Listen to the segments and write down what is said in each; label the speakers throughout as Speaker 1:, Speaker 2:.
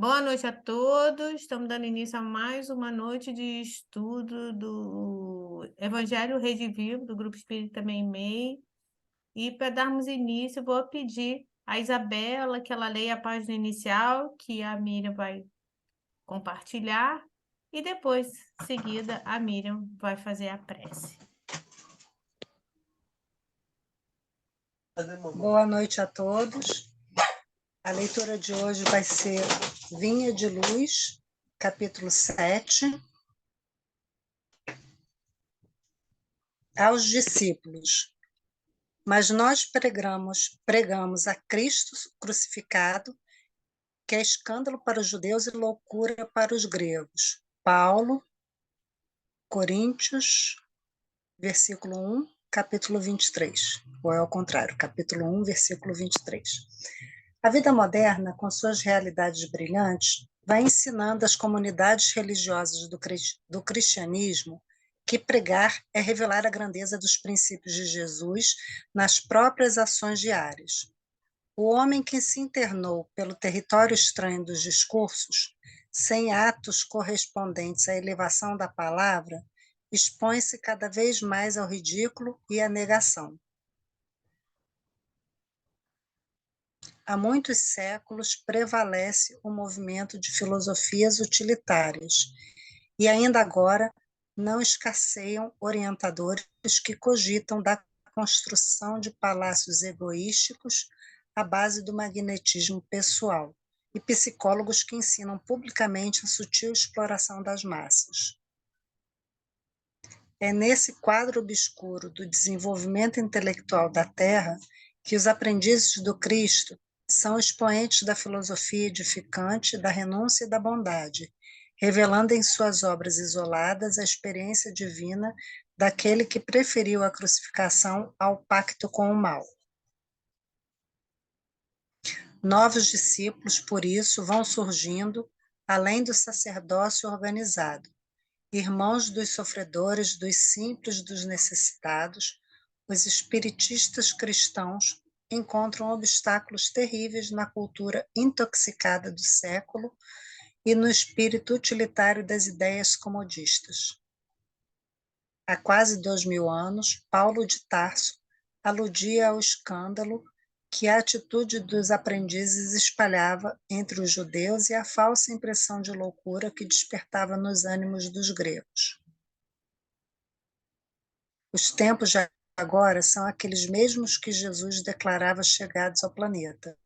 Speaker 1: Boa noite a todos. Estamos dando início a mais uma noite de estudo do Evangelho Rede Vivo, do Grupo Espírita Meimei. E para darmos início, vou pedir a Isabela que ela leia a página inicial, que a Miriam vai compartilhar, e depois, em seguida, a Miriam vai fazer a prece.
Speaker 2: Boa noite a todos. A leitura de hoje vai ser Vinha de Luz, capítulo 7. Aos discípulos. Mas nós pregamos a Cristo crucificado, que é escândalo para os judeus e loucura para os gregos. Paulo, Coríntios, versículo 1, capítulo 23. Ou é ao contrário, capítulo 1, versículo 23. A vida moderna, com suas realidades brilhantes, vai ensinando às comunidades religiosas do cristianismo que pregar é revelar a grandeza dos princípios de Jesus nas próprias ações diárias. O homem que se internou pelo território estranho dos discursos, sem atos correspondentes à elevação da palavra, expõe-se cada vez mais ao ridículo e à negação. Há muitos séculos prevalece o movimento de filosofias utilitárias, e ainda agora não escasseiam orientadores que cogitam da construção de palácios egoísticos à base do magnetismo pessoal, e psicólogos que ensinam publicamente a sutil exploração das massas. É nesse quadro obscuro do desenvolvimento intelectual da Terra que os aprendizes do Cristo são expoentes da filosofia edificante, da renúncia e da bondade, revelando em suas obras isoladas a experiência divina daquele que preferiu a crucificação ao pacto com o mal. Novos discípulos, por isso, vão surgindo, além do sacerdócio organizado, irmãos dos sofredores, dos simples, dos necessitados. Os espiritistas cristãos encontram obstáculos terríveis na cultura intoxicada do século e no espírito utilitário das ideias comodistas. Há quase 2000 anos, Paulo de Tarso aludia ao escândalo que a atitude dos aprendizes espalhava entre os judeus e a falsa impressão de loucura que despertava nos ânimos dos gregos. Os tempos de agora são aqueles mesmos que Jesus declarava chegados ao planeta.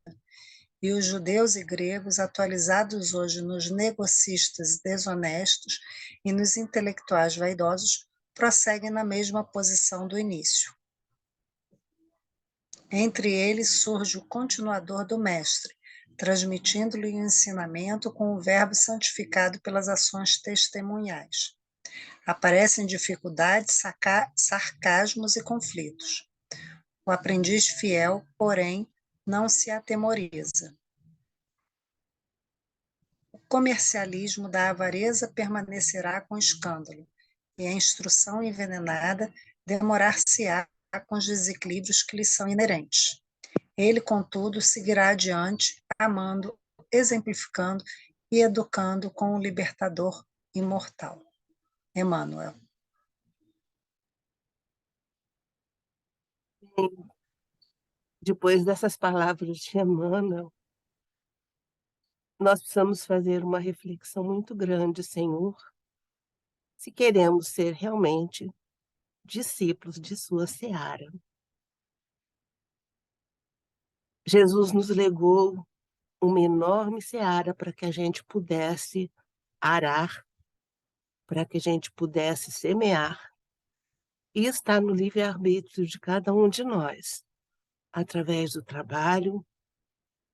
Speaker 2: E os judeus e gregos, atualizados hoje nos negocistas desonestos e nos intelectuais vaidosos, prosseguem na mesma posição do início. Entre eles surge o continuador do Mestre, transmitindo-lhe o ensinamento com o verbo santificado pelas ações testemunhais. Aparecem dificuldades, sarcasmos e conflitos. O aprendiz fiel, porém, não se atemoriza. O comercialismo da avareza permanecerá com escândalo, e a instrução envenenada demorar-se-á com os desequilíbrios que lhe são inerentes. Ele, contudo, seguirá adiante, amando, exemplificando e educando com o libertador imortal. Emmanuel.
Speaker 3: Depois dessas palavras de Emmanuel, nós precisamos fazer uma reflexão muito grande, Senhor, se queremos ser realmente discípulos de sua seara. Jesus nos legou uma enorme seara para que a gente pudesse arar, para que a gente pudesse semear, e está no livre-arbítrio de cada um de nós, através do trabalho,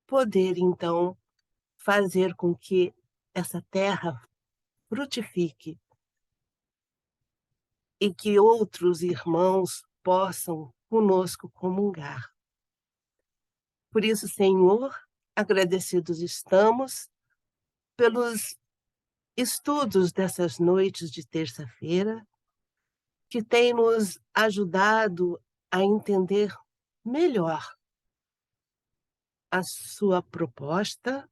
Speaker 3: poder, então, fazer com que essa terra frutifique e que outros irmãos possam conosco comungar. Por isso, Senhor, agradecidos estamos pelos estudos dessas noites de terça-feira, que têm nos ajudado a entender melhor a sua proposta,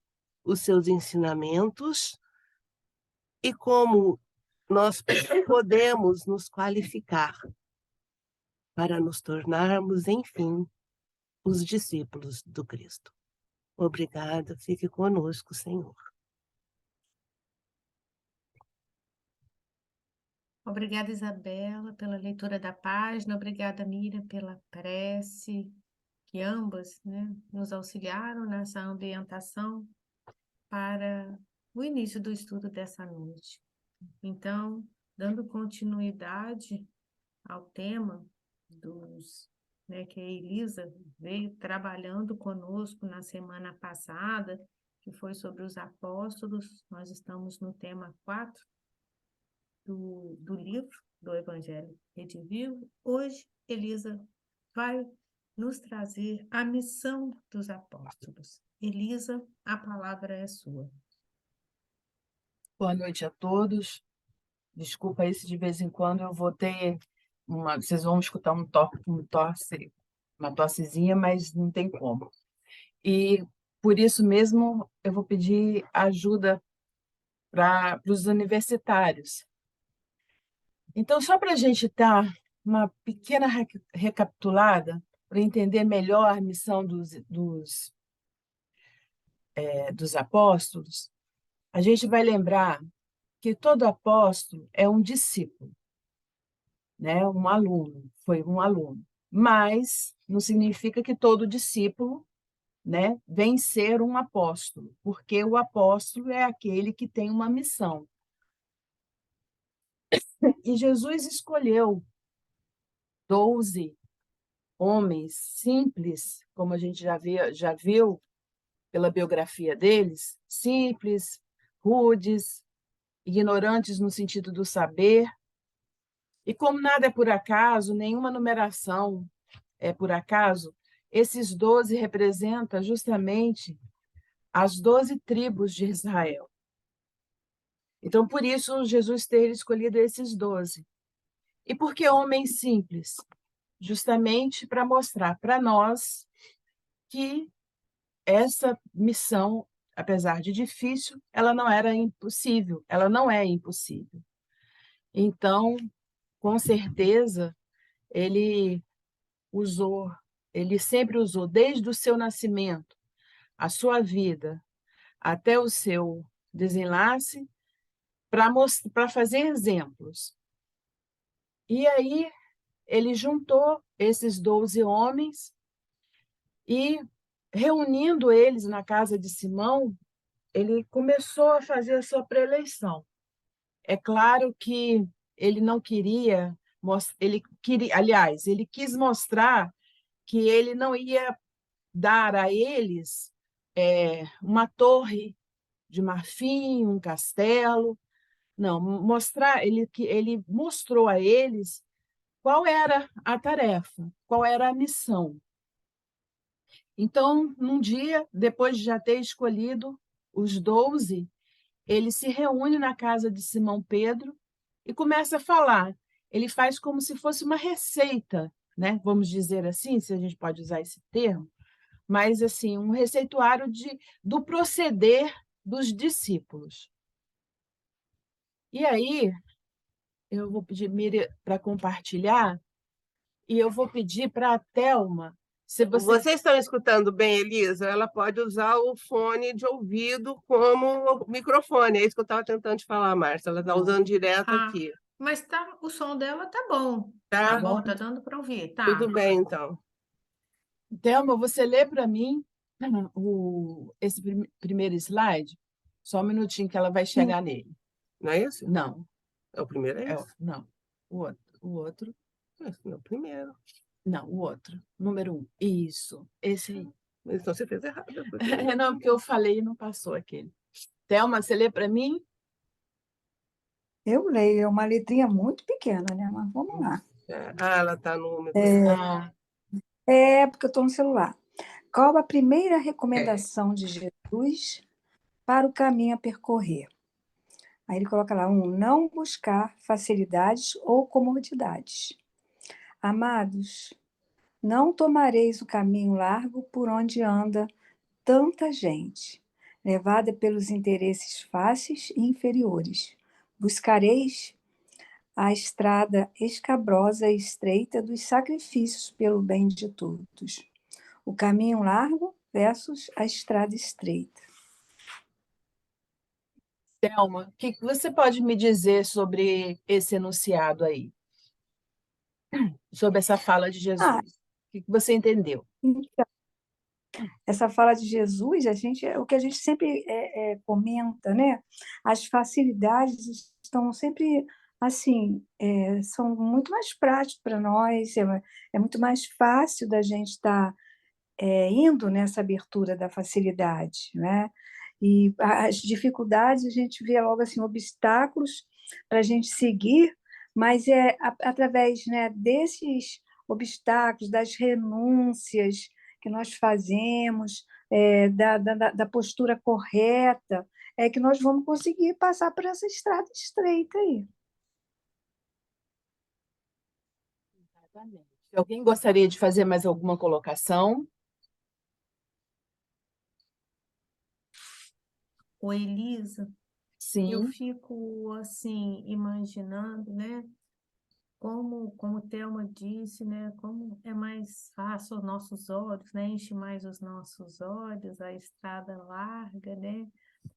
Speaker 3: os seus ensinamentos e como nós podemos nos qualificar para nos tornarmos, enfim, os discípulos do Cristo. Obrigada, fique conosco, Senhor.
Speaker 1: Obrigada, Isabela, pela leitura da página. Obrigada, Miriam, pela prece, que ambas, né, nos auxiliaram nessa ambientação para o início do estudo dessa noite. Então, dando continuidade ao tema que a Elisa veio trabalhando conosco na semana passada, que foi sobre os apóstolos, nós estamos no tema 4 do livro do Evangelho Redivivo. Hoje, Elisa vai nos trazer a missão dos apóstolos. Elisa, a palavra é sua.
Speaker 4: Boa noite a todos. Desculpa aí se de vez em quando eu vou ter vocês vão escutar uma tossezinha, mas não tem como. E por isso mesmo eu vou pedir ajuda para os universitários. Então, só para a gente dar uma pequena recapitulada, para entender melhor a missão dos apóstolos, a gente vai lembrar que todo apóstolo é um discípulo, né? Um aluno, foi um aluno. Mas não significa que todo discípulo, né, vem ser um apóstolo, porque o apóstolo é aquele que tem uma missão. E Jesus escolheu 12 homens simples, como a gente já viu pela biografia deles, simples, rudes, ignorantes no sentido do saber. E como nada é por acaso, nenhuma numeração é por acaso, esses 12 representam justamente as 12 tribos de Israel. Então, por isso, Jesus ter escolhido esses 12. E por que homens simples? Justamente para mostrar para nós que essa missão, apesar de difícil, ela não era impossível, ela não é impossível. Então, com certeza, ele sempre usou, desde o seu nascimento, a sua vida, até o seu desenlace, para fazer exemplos. E aí, ele juntou esses 12 homens e, reunindo eles na casa de Simão, ele começou a fazer a sua preeleição. É claro que ele não queria, aliás, ele quis mostrar que ele não ia dar a eles uma torre de marfim, um castelo. Não, ele mostrou a eles qual era a tarefa, qual era a missão. Então, num dia, depois de já ter escolhido os 12, ele se reúne na casa de Simão Pedro e começa a falar. Ele faz como se fosse uma receita, né? Vamos dizer assim, se a gente pode usar esse termo, mas assim, um receituário do proceder dos discípulos. E aí, eu vou pedir Miriam para compartilhar, e eu vou pedir para a Thelma, se
Speaker 3: Vocês estão escutando bem, Elisa? Ela pode usar o fone de ouvido como microfone. É isso que eu estava tentando te falar, Márcia. Ela está usando direto aqui.
Speaker 1: Mas o som dela tá bom.
Speaker 3: Tá?
Speaker 1: Tá bom, tá dando para ouvir, tá?
Speaker 3: Tudo bem, então.
Speaker 4: Thelma, você lê para mim esse primeiro slide? Só um minutinho que ela vai chegar nele.
Speaker 3: Não é esse?
Speaker 4: Não.
Speaker 3: É o primeiro, é esse?
Speaker 4: Não. O outro.
Speaker 3: Esse não é o primeiro.
Speaker 4: Não, o outro. Número 1. Isso. Esse aí.
Speaker 3: Então você fez errado.
Speaker 4: Não, porque eu falei e não passou aquele. Thelma, você lê para mim?
Speaker 5: Eu leio, é uma letrinha muito pequena, né? Mas vamos lá.
Speaker 3: Ela está no...
Speaker 5: Porque eu estou no celular. Qual a primeira recomendação de Jesus para o caminho a percorrer? Aí ele coloca lá, 1, não buscar facilidades ou comodidades. Amados, não tomareis o caminho largo por onde anda tanta gente, levada pelos interesses fáceis e inferiores. Buscareis a estrada escabrosa e estreita dos sacrifícios pelo bem de todos. O caminho largo versus a estrada estreita.
Speaker 4: Thelma, o que você pode me dizer sobre esse enunciado aí? Sobre essa fala de Jesus?
Speaker 5: Ah,
Speaker 4: O que você entendeu?
Speaker 5: então, essa fala de Jesus, o que a gente sempre comenta, né? As facilidades estão sempre assim, são muito mais práticas para nós, é muito mais fácil da gente estar indo nessa abertura da facilidade, né? E as dificuldades a gente vê logo assim obstáculos para a gente seguir, mas através, né, desses obstáculos, das renúncias que nós fazemos, da postura correta, é que nós vamos conseguir passar por essa estrada estreita aí.
Speaker 4: Exatamente. Alguém gostaria de fazer mais alguma colocação?
Speaker 1: Ô, Elisa, eu
Speaker 4: Sim.
Speaker 1: fico assim imaginando, né? Como Thelma disse, né? Como é mais fácil os nossos olhos, né? Enche mais os nossos olhos, a estrada larga, né?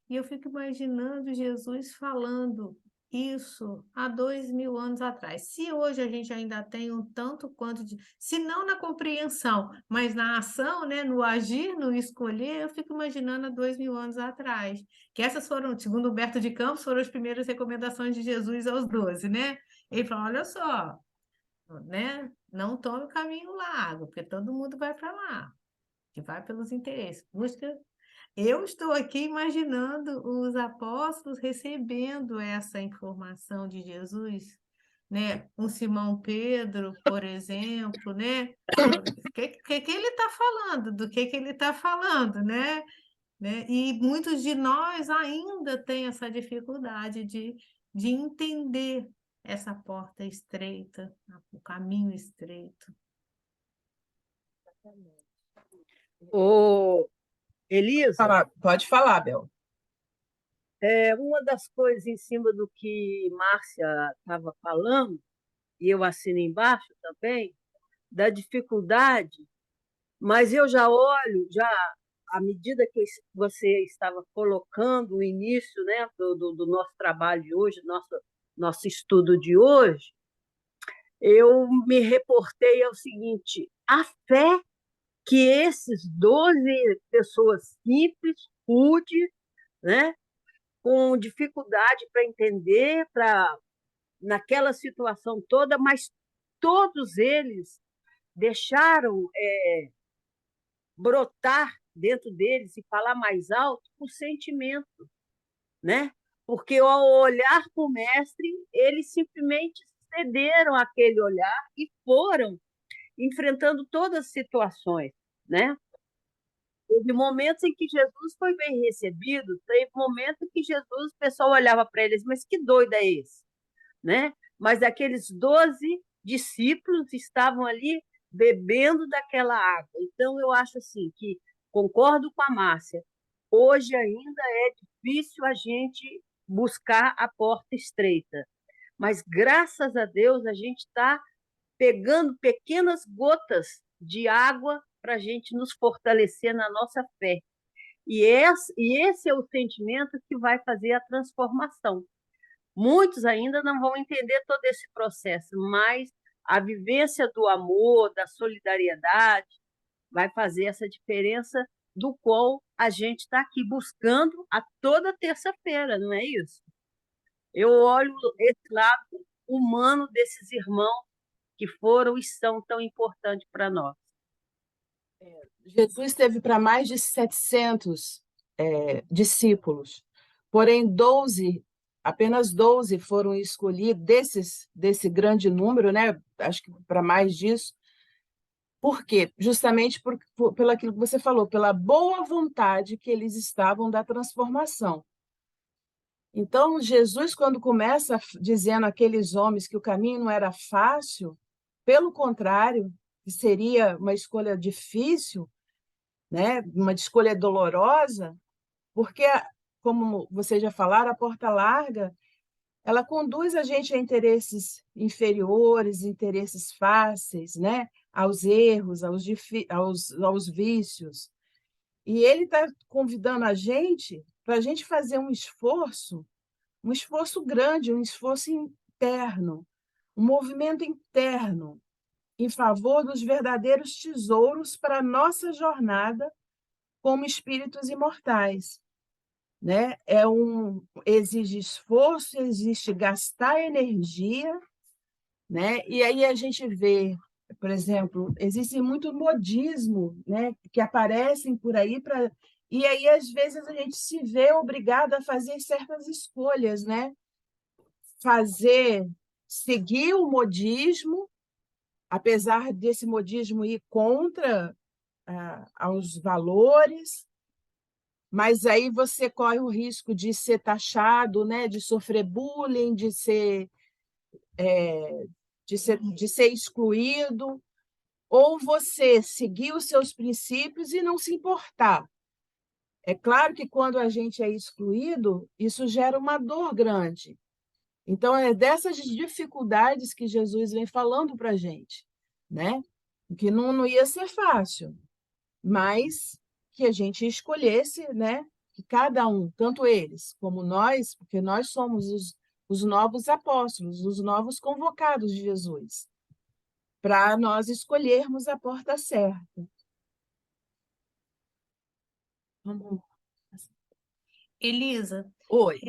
Speaker 1: E eu fico imaginando Jesus falando isso há 2000 anos atrás. Se hoje a gente ainda tem um tanto quanto de, se não na compreensão, mas na ação, né, no agir, no escolher, eu fico imaginando há 2000 anos atrás. Que essas foram, segundo Humberto de Campos, foram as primeiras recomendações de Jesus aos 12, né? Ele falou: olha só, né? Não tome o caminho largo, porque todo mundo vai para lá, que vai pelos interesses. Busca. Eu estou aqui imaginando os apóstolos recebendo essa informação de Jesus, né? Um Simão Pedro, por exemplo, né? O que ele está falando? Do que ele está falando, né? E muitos de nós ainda têm essa dificuldade de entender essa porta estreita, o caminho estreito.
Speaker 3: Ô, Elisa,
Speaker 4: Pode falar, Bel.
Speaker 3: uma das coisas em cima do que Márcia estava falando, e eu assino embaixo também, da dificuldade, mas eu já olho, já à medida que você estava colocando o início, né, do nosso trabalho de hoje, nosso estudo de hoje, eu me reportei ao seguinte: a fé que esses 12 pessoas simples, rudes, né, com dificuldade para entender, naquela situação toda, mas todos eles deixaram brotar dentro deles e falar mais alto o sentimento, né? Porque ao olhar para o mestre, eles simplesmente cederam àquele olhar e foram enfrentando todas as situações, né? Teve momentos em que Jesus foi bem recebido, teve momentos em que Jesus, o pessoal olhava para eles, mas que doido é esse, né? Mas aqueles 12 discípulos estavam ali bebendo daquela água. Então, eu acho assim que, concordo com a Márcia, hoje ainda é difícil a gente buscar a porta estreita, mas, graças a Deus, a gente está pegando pequenas gotas de água para a gente nos fortalecer na nossa fé. E esse é o sentimento que vai fazer a transformação. Muitos ainda não vão entender todo esse processo, mas a vivência do amor, da solidariedade, vai fazer essa diferença do qual a gente está aqui buscando a toda terça-feira, não é isso? Eu olho esse lado humano desses irmãos que foram e são tão importantes para nós.
Speaker 4: Jesus teve para mais de 700 discípulos, porém apenas 12 foram escolhidos desse grande número, né? Acho que para mais disso. Por quê? Justamente pelo aquilo que você falou, pela boa vontade que eles estavam da transformação. Então, Jesus, quando começa dizendo àqueles homens que o caminho não era fácil, pelo contrário, que seria uma escolha difícil, né? Uma escolha dolorosa, Porque, como vocês já falaram, a porta larga, ela conduz a gente a interesses inferiores, interesses fáceis, né? Aos erros, aos vícios. E ele está convidando a gente para a gente fazer um esforço grande, um esforço interno, um movimento interno em favor dos verdadeiros tesouros para a nossa jornada como espíritos imortais, né? Exige esforço, exige gastar energia, né? E aí a gente vê, por exemplo, existe muito modismo, né, que aparecem por aí e aí às vezes a gente se vê obrigado a fazer certas escolhas, né? Seguir o modismo, apesar desse modismo ir contra aos valores, mas aí você corre o risco de ser taxado, né, de sofrer bullying, de ser excluído, ou você seguir os seus princípios e não se importar. É claro que quando a gente é excluído, isso gera uma dor grande. Então, é dessas dificuldades que Jesus vem falando para a gente, né? Que não ia ser fácil, mas que a gente escolhesse, né? Que cada um, tanto eles como nós, porque nós somos os novos apóstolos, os novos convocados de Jesus, para nós escolhermos a porta certa. Vamos.
Speaker 1: Elisa,
Speaker 4: Oi.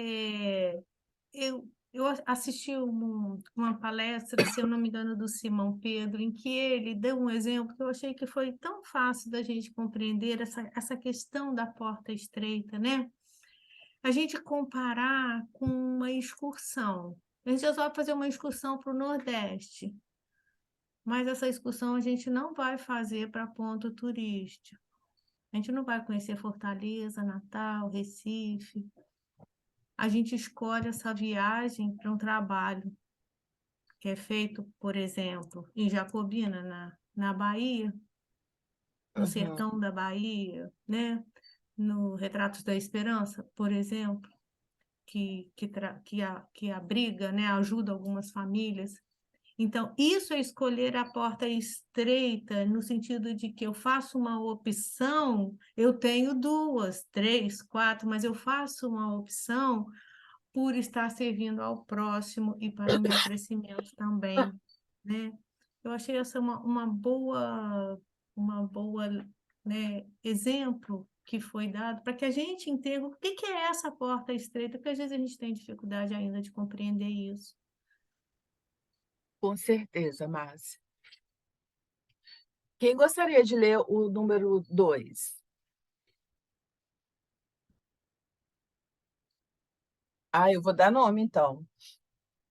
Speaker 1: eu assisti uma palestra, se eu não me engano, do Simão Pedro, em que ele deu um exemplo que eu achei que foi tão fácil da gente compreender essa questão da porta estreita, né? A gente comparar com uma excursão. A gente vai fazer uma excursão para o Nordeste, mas essa excursão a gente não vai fazer para ponto turístico. A gente não vai conhecer Fortaleza, Natal, Recife. A gente escolhe essa viagem para um trabalho que é feito, por exemplo, em Jacobina, na Bahia, no sertão da Bahia, né? No Retratos da Esperança, por exemplo, que abriga, né? Ajuda algumas famílias. Então, isso é escolher a porta estreita, no sentido de que eu faço uma opção, eu tenho duas, três, quatro, mas eu faço uma opção por estar servindo ao próximo e para o meu crescimento também, né? Eu achei essa uma boa, né, exemplo que foi dado para que a gente entenda o que é essa porta estreita, porque às vezes a gente tem dificuldade ainda de compreender isso.
Speaker 4: Com certeza, Márcia. Quem gostaria de ler o número 2? Eu vou dar nome, então.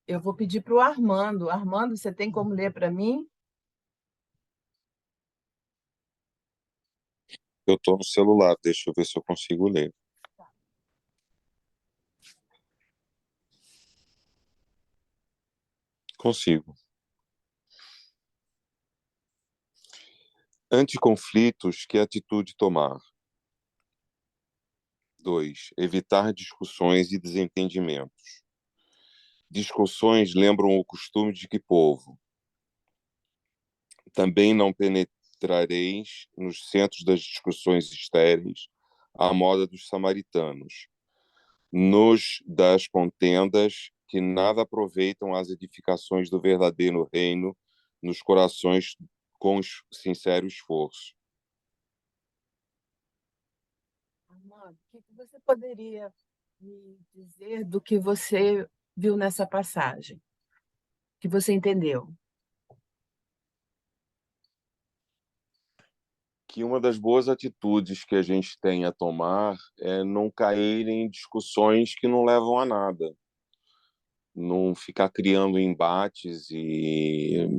Speaker 4: Eu vou pedir para o Armando. Armando, você tem como ler para mim?
Speaker 6: Eu estou no celular, deixa eu ver se eu consigo ler. Consigo. Ante conflitos, que atitude tomar? 2. Evitar discussões e desentendimentos. Discussões lembram o costume de que povo? Também não penetrareis nos centros das discussões estéreis, à moda dos samaritanos, nos das contendas que nada aproveitam as edificações do verdadeiro reino nos corações com sincero esforço.
Speaker 4: Armando, o que você poderia me dizer do que você viu nessa passagem? Que você entendeu?
Speaker 6: Que uma das boas atitudes que a gente tem a tomar é não cair em discussões que não levam a nada. Não ficar criando embates e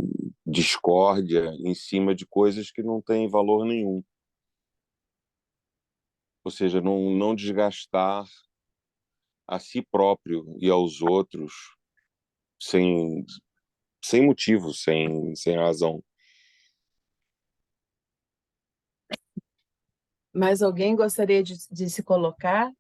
Speaker 6: discórdia em cima de coisas que não têm valor nenhum. Ou seja, não desgastar a si próprio e aos outros sem, sem motivo, sem razão.
Speaker 4: Mas alguém gostaria de se colocar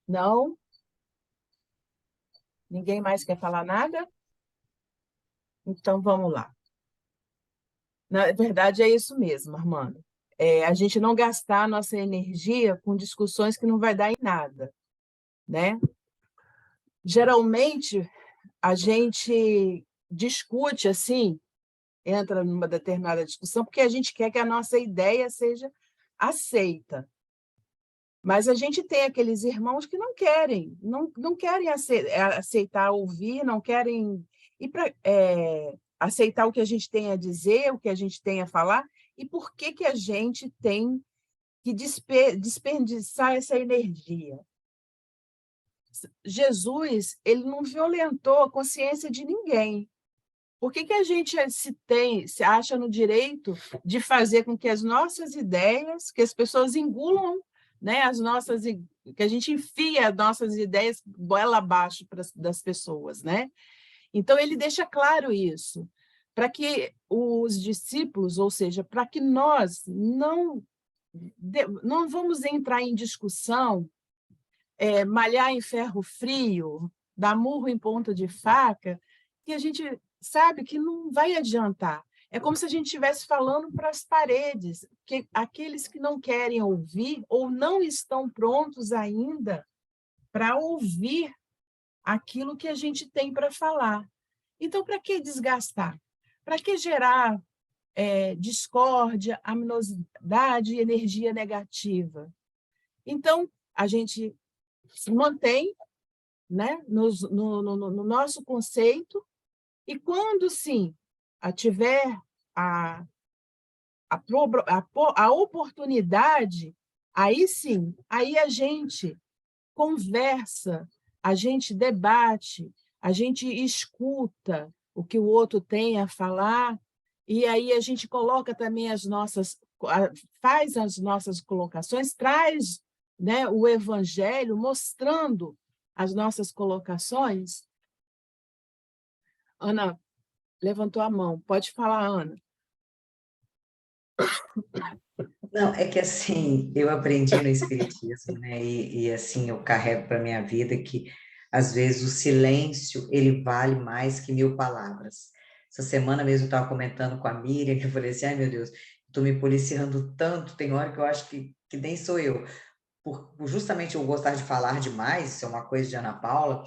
Speaker 4: Não? Ninguém mais quer falar nada? Então, vamos lá. Na verdade, é isso mesmo, Armando. A gente não gastar a nossa energia com discussões que não vai dar em nada, né? Geralmente, a gente discute assim, entra numa determinada discussão, porque a gente quer que a nossa ideia seja aceita. Mas a gente tem aqueles irmãos que não querem, não querem aceitar ouvir, não querem aceitar o que a gente tem a dizer, o que a gente tem a falar, e por que que a gente tem que desperdiçar essa energia? Jesus, ele não violentou a consciência de ninguém. Por que que a gente se acha no direito de fazer com que as nossas ideias, que as pessoas engulam, né, que a gente enfia as nossas ideias goela abaixo das pessoas, né? Então, ele deixa claro isso, para que os discípulos, ou seja, para que nós não vamos entrar em discussão, malhar em ferro frio, dar murro em ponta de faca, que a gente sabe que não vai adiantar. É como se a gente estivesse falando para as paredes, que aqueles que não querem ouvir ou não estão prontos ainda para ouvir aquilo que a gente tem para falar. Então, para que desgastar? Para que gerar discórdia, aminosidade e energia negativa? Então, a gente se mantém, né, no nosso conceito, e quando, sim, tiver a oportunidade, aí sim, aí a gente conversa, a gente debate, a gente escuta o que o outro tem a falar, e aí a gente coloca também faz as nossas colocações, traz, né, o evangelho mostrando as nossas colocações. Ana levantou a mão. Pode falar, Ana.
Speaker 7: Não, é que assim, eu aprendi no Espiritismo, né? E assim, eu carrego para a minha vida que, às vezes, o silêncio, ele vale mais que 1000 palavras. Essa semana mesmo eu estava comentando com a Miriam, que eu falei assim, ai meu Deus, estou me policiando tanto, tem hora que eu acho que nem sou eu. Por justamente eu gostar de falar demais, isso é uma coisa de Ana Paula,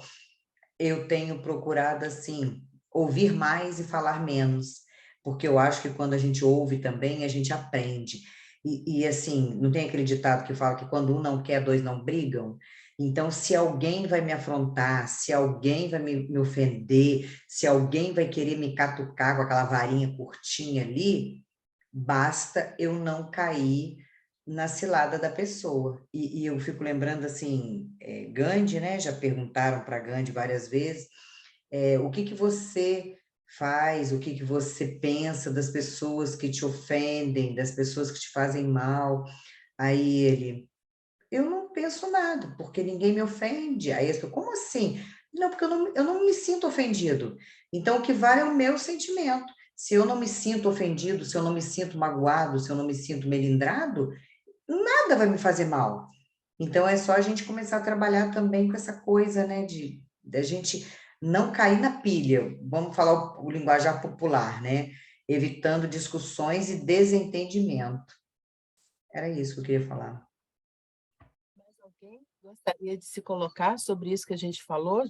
Speaker 7: eu tenho procurado, assim, ouvir mais e falar menos, porque eu acho que quando a gente ouve também, a gente aprende. E assim, não tem aquele ditado que fala que quando um não quer, dois não brigam? Então, se alguém vai me afrontar, se alguém vai me ofender, se alguém vai querer me catucar com aquela varinha curtinha ali, basta eu não cair na cilada da pessoa. E eu fico lembrando, assim, Gandhi, né? Já perguntaram para Gandhi várias vezes, o que você faz, o que você pensa das pessoas que te ofendem, das pessoas que te fazem mal. Aí ele, eu não penso nada, porque ninguém me ofende. Aí as pessoas, como assim? Não, porque eu não me sinto ofendido. Então, o que vale é o meu sentimento. Se eu não me sinto ofendido, se eu não me sinto magoado, se eu não me sinto melindrado, nada vai me fazer mal. Então, é só a gente começar a trabalhar também com essa coisa, né, de a gente não cair na pilha, vamos falar o linguajar popular, né, evitando discussões e desentendimento. Era isso que eu queria falar.
Speaker 4: Mais alguém gostaria de se colocar sobre isso que a gente falou?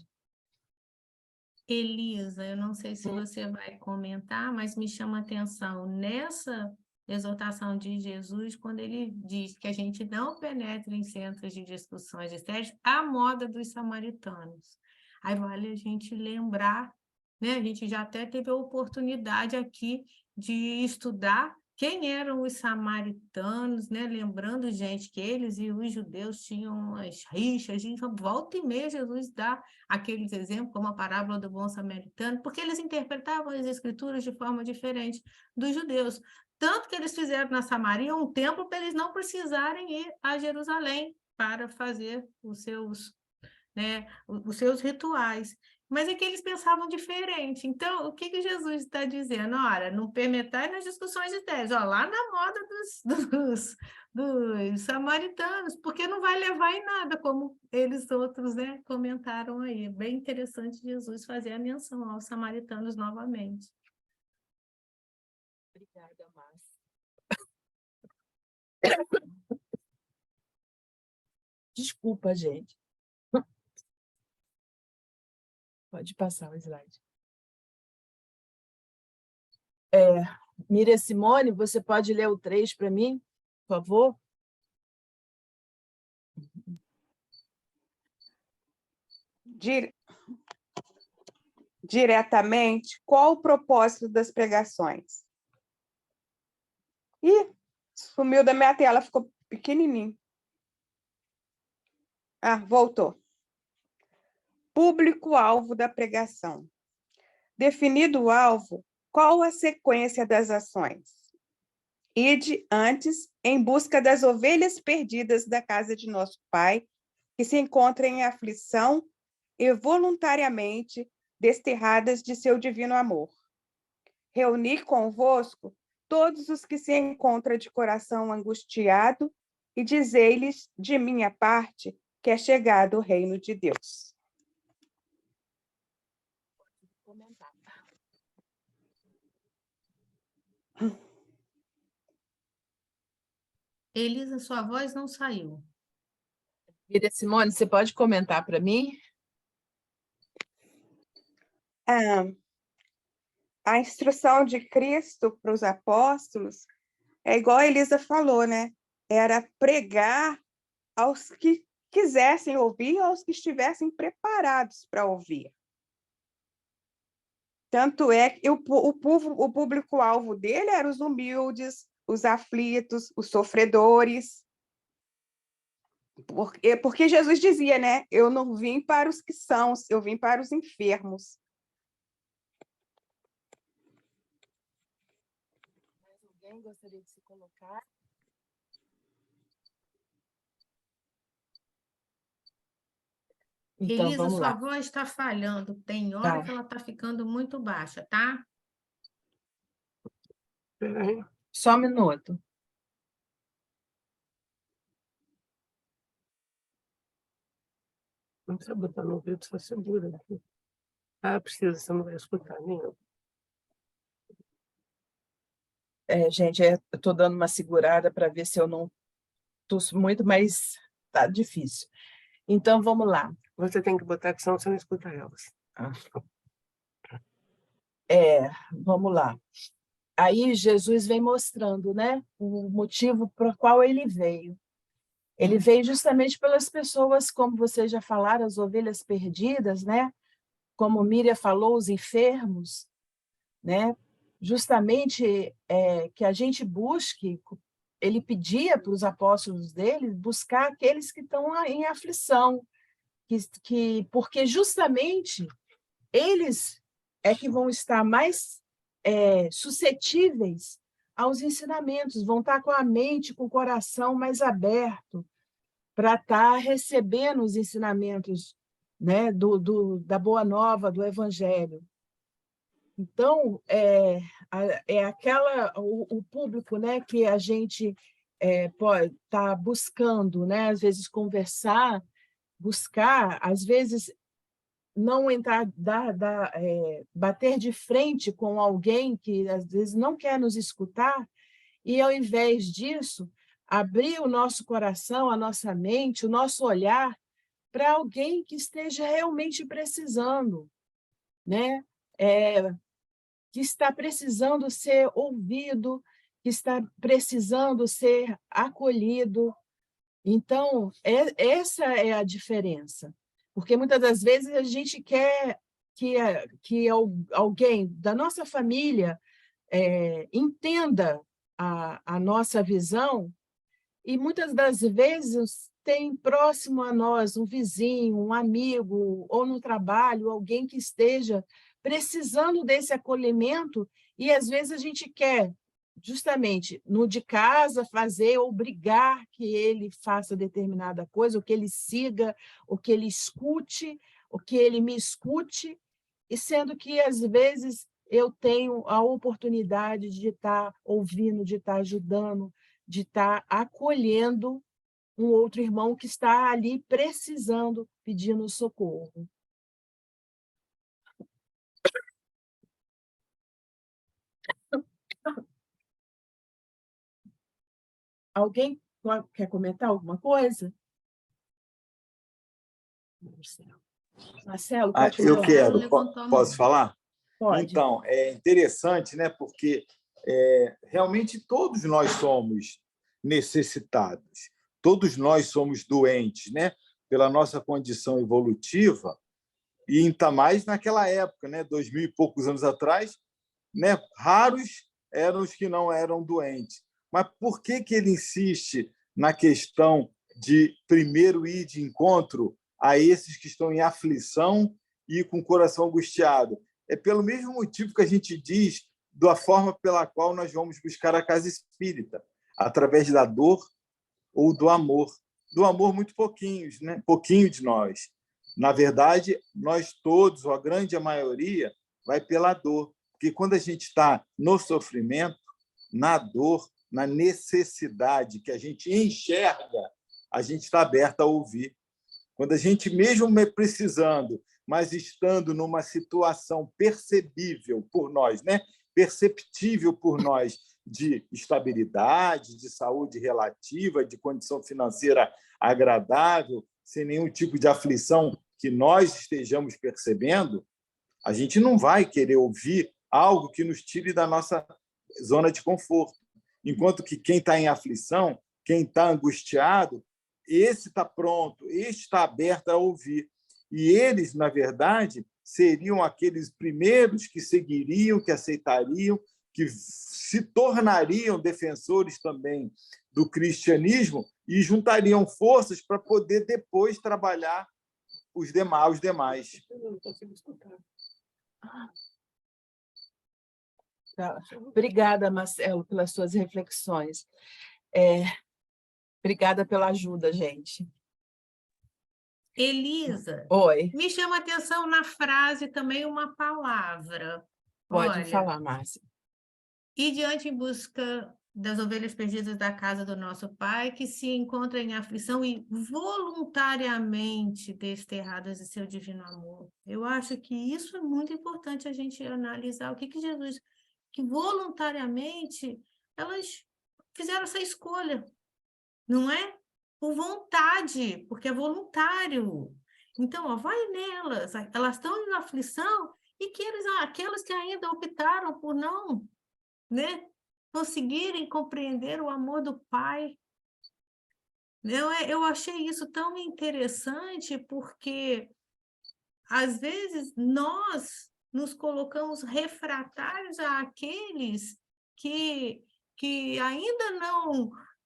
Speaker 1: Elisa, eu não sei se você vai comentar, mas me chama a atenção nessa exortação de Jesus, quando ele diz que a gente não penetra em centros de discussões estéreis à moda dos samaritanos. Aí vale a gente lembrar, né? A gente já até teve a oportunidade aqui de estudar quem eram os samaritanos, né? Lembrando, gente, que eles e os judeus tinham as rixas, a gente volta e meia Jesus dá aqueles exemplos, como a parábola do bom samaritano, porque eles interpretavam as escrituras de forma diferente dos judeus. Tanto que eles fizeram na Samaria um templo para eles não precisarem ir a Jerusalém para fazer os seus rituais. Mas é que eles pensavam diferente. Então, o que que Jesus está dizendo? Ora, não permetai nas discussões de ideias. Ó, lá na moda dos samaritanos, porque não vai levar em nada, como eles outros, né, comentaram aí. Bem interessante Jesus fazer a menção aos samaritanos novamente.
Speaker 4: Obrigada, Márcia. Desculpa, gente. Pode passar o slide. Miriam Simone, você pode ler o 3 para mim, por favor?
Speaker 8: Diretamente, qual o propósito das pregações? Ih, sumiu da minha tela, ficou pequenininho. Ah, voltou. Público-alvo da pregação. Definido o alvo, qual a sequência das ações? Ide antes em busca das ovelhas perdidas da casa de nosso Pai, que se encontram em aflição e voluntariamente desterradas de seu divino amor. Reunir convosco todos os que se encontram de coração angustiado e dizei-lhes, de minha parte, que é chegado o reino de Deus.
Speaker 1: Elisa, sua voz não saiu.
Speaker 4: Miriam Simone, você pode comentar para mim?
Speaker 8: A instrução de Cristo para os apóstolos é igual a Elisa falou, né? Era pregar aos que quisessem ouvir, aos que estivessem preparados para ouvir. Tanto é que o público-alvo dele eram os humildes, os aflitos, os sofredores. Porque Jesus dizia, né? Eu não vim para os que são, eu vim para os enfermos.
Speaker 4: Mais alguém gostaria de se colocar? Então,
Speaker 1: Elisa,
Speaker 4: vamos
Speaker 1: sua
Speaker 4: lá.
Speaker 1: voz está falhando. Tem hora que ela está ficando muito baixa, tá?
Speaker 3: Espera aí.
Speaker 4: Só um minuto.
Speaker 3: Não precisa botar no ouvido, só segura aqui. Ah, precisa, você não vai escutar nenhum.
Speaker 4: Gente, eu estou dando uma segurada para ver se eu não tusso muito, mas tá difícil. Então, vamos lá.
Speaker 3: Você tem que botar, que senão você não escuta elas.
Speaker 4: Vamos lá. Aí Jesus vem mostrando, né, o motivo por qual ele veio. Ele veio justamente pelas pessoas, como vocês já falaram, as ovelhas perdidas, né? Como Miriam falou, os enfermos, né? Justamente que a gente busque, ele pedia para os apóstolos dele buscar aqueles que estão em aflição, porque justamente eles é que vão estar mais suscetíveis aos ensinamentos, vão estar com a mente, com o coração mais aberto para estar recebendo os ensinamentos, né, da Boa Nova, do Evangelho. Então, o público, né, que a gente pode estar buscando, né, às vezes conversar, buscar, às vezes não entrar, bater de frente com alguém que às vezes não quer nos escutar, e ao invés disso, abrir o nosso coração, a nossa mente, o nosso olhar para alguém que esteja realmente precisando, né? Que está precisando ser ouvido, que está precisando ser acolhido. Então, essa é a diferença. Porque muitas das vezes a gente quer que alguém da nossa família entenda a nossa visão, e muitas das vezes tem próximo a nós um vizinho, um amigo, ou no trabalho, alguém que esteja precisando desse acolhimento, e às vezes a gente quer, justamente, no de casa, fazer, obrigar que ele faça determinada coisa, ou que ele siga, ou que ele escute, ou que ele me escute, e sendo que, às vezes, eu tenho a oportunidade de estar ouvindo, de estar ajudando, de estar acolhendo um outro irmão que está ali precisando, pedindo socorro. Alguém quer comentar alguma coisa? Marcelo, pode
Speaker 9: Eu
Speaker 4: falar.
Speaker 9: quero.
Speaker 1: Levantou a mão.
Speaker 9: Posso falar?
Speaker 4: Pode.
Speaker 9: Então, é interessante, né? Porque realmente todos nós somos necessitados, todos nós somos doentes, né? Pela nossa condição evolutiva, e ainda mais naquela época, né? 2000 e poucos anos atrás, né? Raros eram os que não eram doentes. Mas por que ele insiste na questão de primeiro ir de encontro a esses que estão em aflição e com o coração angustiado? É pelo mesmo motivo que a gente diz da forma pela qual nós vamos buscar a casa espírita, através da dor ou do amor. Do amor, muito pouquinhos, né? Pouquinho de nós. Na verdade, nós todos, ou a grande maioria, vai pela dor. Porque quando a gente está no sofrimento, na dor, na necessidade que a gente enxerga, a gente está aberto a ouvir. Quando a gente, mesmo precisando, mas estando numa situação percebível por nós, né? Perceptível por nós, de estabilidade, de saúde relativa, de condição financeira agradável, sem nenhum tipo de aflição que nós estejamos percebendo, a gente não vai querer ouvir algo que nos tire da nossa zona de conforto. Enquanto que quem está em aflição, quem está angustiado, esse está pronto, esse está aberto a ouvir. E eles, na verdade, seriam aqueles primeiros que seguiriam, que aceitariam, que se tornariam defensores também do cristianismo e juntariam forças para poder depois trabalhar os demais.
Speaker 4: Tá. Obrigada, Marcelo, pelas suas reflexões. Obrigada pela ajuda, gente.
Speaker 1: Elisa,
Speaker 4: Oi,
Speaker 1: me chama a atenção na frase também uma palavra.
Speaker 4: pode
Speaker 1: Olha,
Speaker 4: falar, Márcia.
Speaker 1: e diante em busca das ovelhas perdidas da casa do nosso Pai, que se encontra em aflição e voluntariamente desterradas de seu divino amor. Eu acho que isso é muito importante a gente analisar o que Jesus, que voluntariamente elas fizeram essa escolha, não é? Por vontade, porque é voluntário. Então, ó, vai nelas, elas estão em aflição e que aquelas que ainda optaram por não, né, conseguirem compreender o amor do Pai. Eu achei isso tão interessante porque, às vezes, nós nos colocamos refratários àqueles que ainda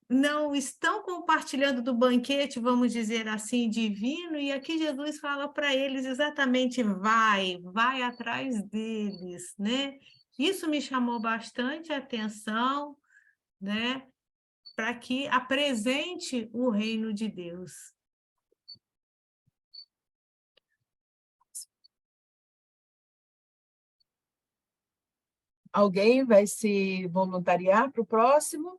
Speaker 1: não estão compartilhando do banquete, vamos dizer assim, divino, e aqui Jesus fala para eles exatamente, vai atrás deles, né? Isso me chamou bastante a atenção, né? Para que apresente o reino de Deus.
Speaker 4: Alguém vai se voluntariar para o próximo?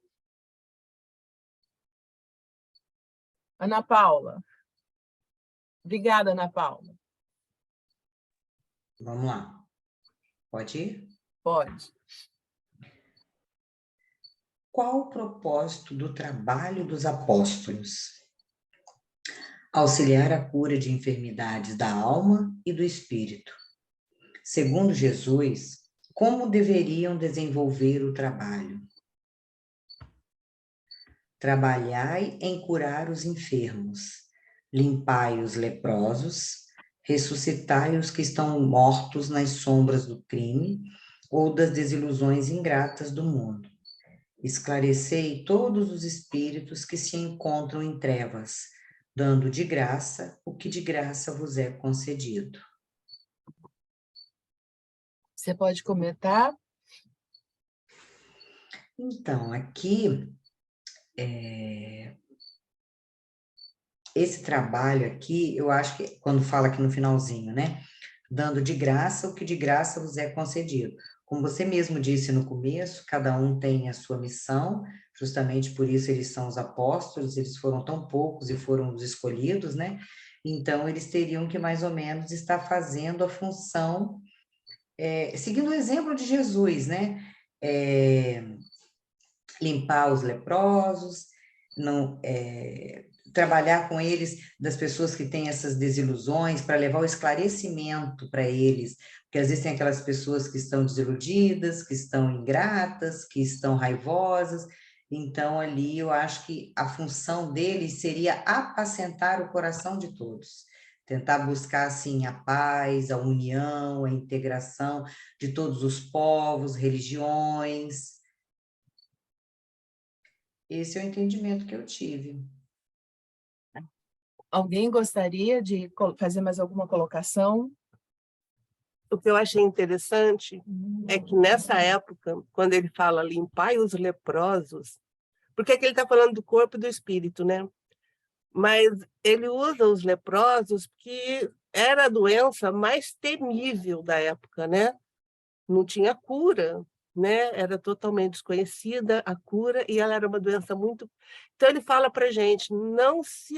Speaker 4: Ana Paula. Obrigada, Ana Paula.
Speaker 7: Vamos lá. Pode ir?
Speaker 4: Pode.
Speaker 7: Qual o propósito do trabalho dos apóstolos? Auxiliar a cura de enfermidades da alma e do espírito. Segundo Jesus, como deveriam desenvolver o trabalho? Trabalhai em curar os enfermos, limpai os leprosos, ressuscitai os que estão mortos nas sombras do crime ou das desilusões ingratas do mundo. Esclarecei todos os espíritos que se encontram em trevas, dando de graça o que de graça vos é concedido.
Speaker 4: Você pode comentar?
Speaker 7: Então, aqui, esse trabalho aqui, eu acho que, quando fala aqui no finalzinho, né? Dando de graça o que de graça vos é concedido. Como você mesmo disse no começo, cada um tem a sua missão, justamente por isso eles são os apóstolos, eles foram tão poucos e foram os escolhidos, né? Então, eles teriam que, mais ou menos, estar fazendo a função, seguindo o exemplo de Jesus, né? Limpar os leprosos, não, trabalhar com eles, das pessoas que têm essas desilusões, para levar o esclarecimento para eles, porque às vezes tem aquelas pessoas que estão desiludidas, que estão ingratas, que estão raivosas, então ali eu acho que a função deles seria apacentar o coração de todos, tentar buscar, assim, a paz, a união, a integração de todos os povos, religiões. Esse é o entendimento que eu tive.
Speaker 4: Alguém gostaria de fazer mais alguma colocação?
Speaker 3: O que eu achei interessante é que nessa época, quando ele fala limpai os leprosos, porque aqui ele está falando do corpo e do espírito, né? Mas ele usa os leprosos, que era a doença mais temível da época, né? Não tinha cura, né? Era totalmente desconhecida a cura, e ela era uma doença muito... Então ele fala para a gente, não se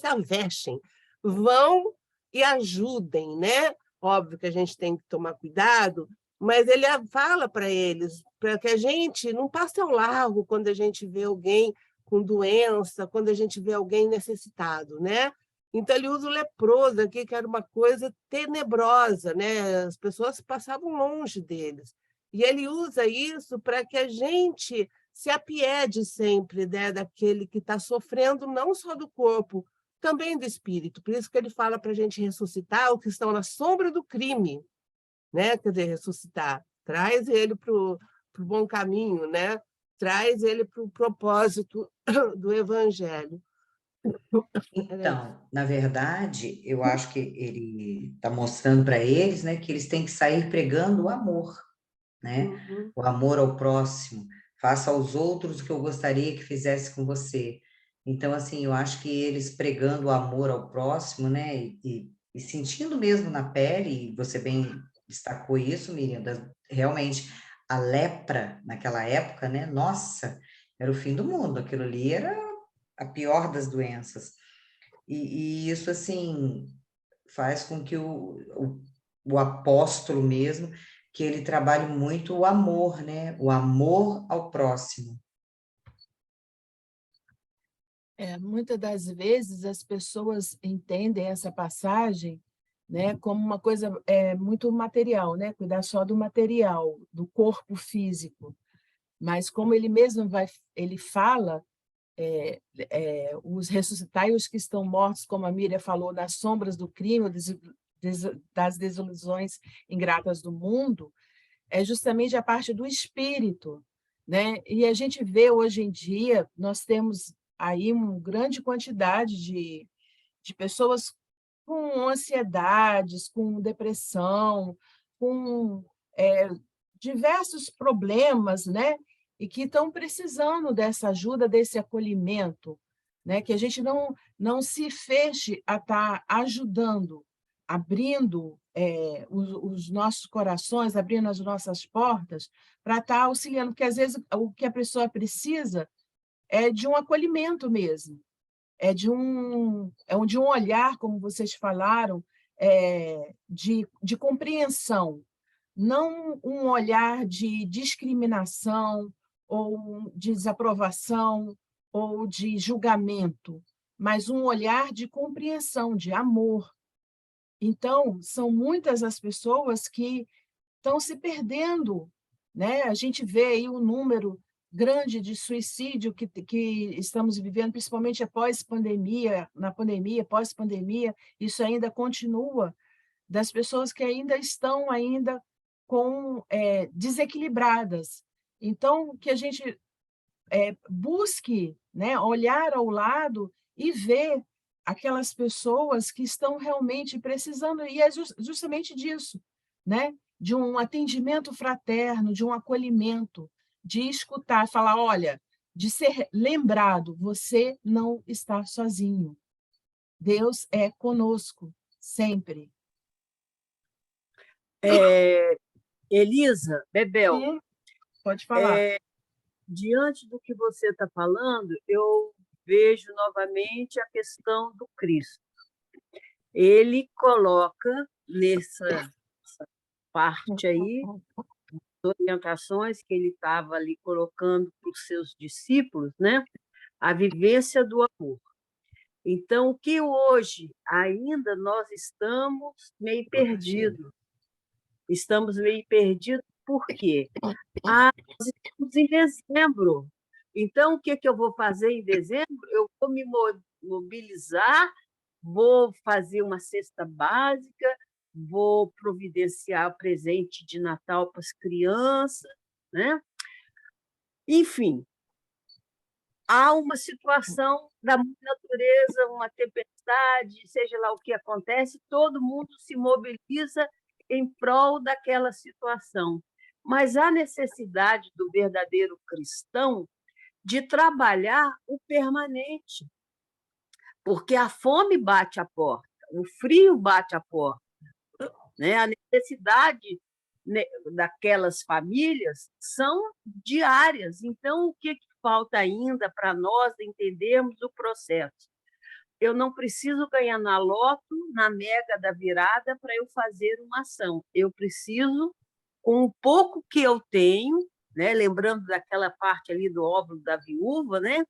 Speaker 3: avexem, vão e ajudem, né? Óbvio que a gente tem que tomar cuidado, mas ele fala para eles, para que a gente não passe ao largo quando a gente vê alguém com doença, quando a gente vê alguém necessitado, né? Então, ele usa o leproso aqui, que era uma coisa tenebrosa, né? As pessoas passavam longe deles. E ele usa isso para que a gente se apiede sempre, né, daquele que está sofrendo, não só do corpo, também do espírito. Por isso que ele fala para a gente ressuscitar os que estão na sombra do crime, né? Quer dizer, ressuscitar. Traz ele para o bom caminho, né? Traz ele para o propósito do evangelho.
Speaker 7: Então, na verdade, eu acho que ele está mostrando para eles, né, que eles têm que sair pregando o amor, né?
Speaker 3: Uhum.
Speaker 7: O amor ao próximo. Faça aos outros o que eu gostaria que fizesse com você. Então, assim, eu acho que eles pregando o amor ao próximo, né, e sentindo mesmo na pele, e você bem destacou isso, Miriam, realmente a lepra naquela época, né? Nossa, era o fim do mundo. Aquilo ali era a pior das doenças. E isso, assim, faz com que o apóstolo mesmo, que ele trabalhe muito o amor, né? O amor ao próximo.
Speaker 4: Muitas das vezes as pessoas entendem essa passagem, né, como uma coisa muito material, né? Cuidar só do material, do corpo físico. Mas como ele mesmo ele fala, os ressuscitai os que estão mortos, como a Miriam falou, nas sombras do crime, das desilusões ingratas do mundo, é justamente a parte do espírito, né? E a gente vê hoje em dia, nós temos aí uma grande quantidade de pessoas com ansiedades, com depressão, com diversos problemas, né? E que estão precisando dessa ajuda, desse acolhimento, né? Que a gente não se feche a estar ajudando, abrindo os nossos corações, abrindo as nossas portas para estar auxiliando, porque às vezes o que a pessoa precisa é de um acolhimento mesmo, de um olhar, como vocês falaram, de compreensão, não um olhar de discriminação, ou de desaprovação, ou de julgamento, mas um olhar de compreensão, de amor. Então, são muitas as pessoas que estão se perdendo, né? A gente vê aí um número grande de suicídio que estamos vivendo, principalmente após pandemia, na pandemia, pós-pandemia, isso ainda continua, das pessoas que ainda estão desequilibradas. Então, que a gente busque, né, olhar ao lado e ver aquelas pessoas que estão realmente precisando, e é justamente disso, né? De um atendimento fraterno, de um acolhimento, de escutar, falar, olha, de ser lembrado, você não está sozinho, Deus é conosco, sempre.
Speaker 10: Elisa, Bebel,
Speaker 4: Sim, pode falar.
Speaker 10: diante do que você está falando, eu vejo novamente a questão do Cristo. Ele coloca nessa parte aí, orientações que ele estava ali colocando para os seus discípulos, né? A vivência do amor. Então, o que hoje ainda nós estamos meio perdidos. Estamos meio perdidos por quê? Nós estamos em dezembro. Então, o que eu vou fazer em dezembro? Eu vou me mobilizar, vou fazer uma cesta básica, vou providenciar o presente de Natal para as crianças, né? Enfim, há uma situação da natureza, uma tempestade, seja lá o que acontece, todo mundo se mobiliza em prol daquela situação. Mas há necessidade do verdadeiro cristão de trabalhar o permanente, porque a fome bate à porta, o frio bate à porta, né? A necessidade daquelas famílias são diárias. Então, o que falta ainda para nós entendermos o processo? Eu não preciso ganhar na loto, na mega da virada, para eu fazer uma ação. Eu preciso, com o pouco que eu tenho, né? Lembrando daquela parte ali do óvulo da viúva, né?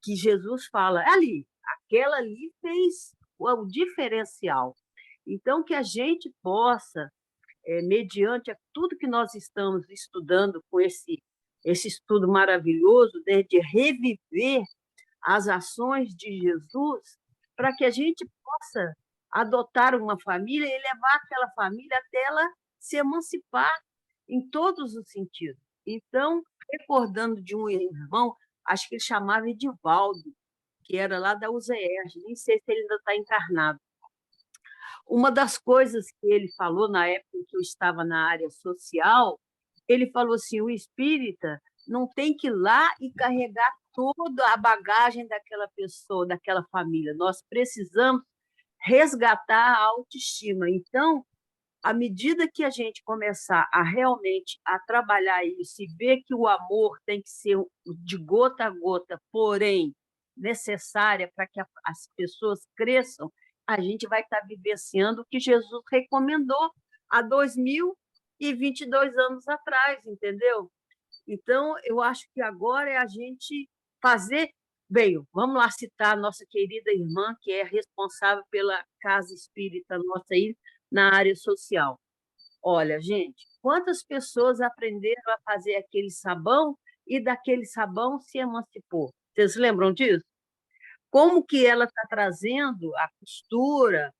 Speaker 10: Que Jesus fala, ali, aquela ali fez o diferencial. Então, que a gente possa, mediante tudo que nós estamos estudando com esse estudo maravilhoso, né, de reviver as ações de Jesus, para que a gente possa adotar uma família e levar aquela família até ela se emancipar em todos os sentidos. Então, recordando de um irmão, acho que ele chamava Edivaldo, que era lá da UZERJ, nem sei se ele ainda está encarnado. Uma das coisas que ele falou na época em que eu estava na área social, ele falou assim, o espírita não tem que ir lá e carregar toda a bagagem daquela pessoa, daquela família. Nós precisamos resgatar a autoestima. Então, à medida que a gente começar a realmente a trabalhar isso e ver que o amor tem que ser de gota a gota, porém necessária para que as pessoas cresçam, a gente vai estar vivenciando o que Jesus recomendou há 2022 anos atrás, entendeu? Então, eu acho que agora é a gente fazer... Bem, vamos lá citar a nossa querida irmã, que é responsável pela casa espírita nossa aí na área social. Olha, gente, quantas pessoas aprenderam a fazer aquele sabão e daquele sabão se emancipou? Vocês lembram disso? Como que ela está trazendo a costura,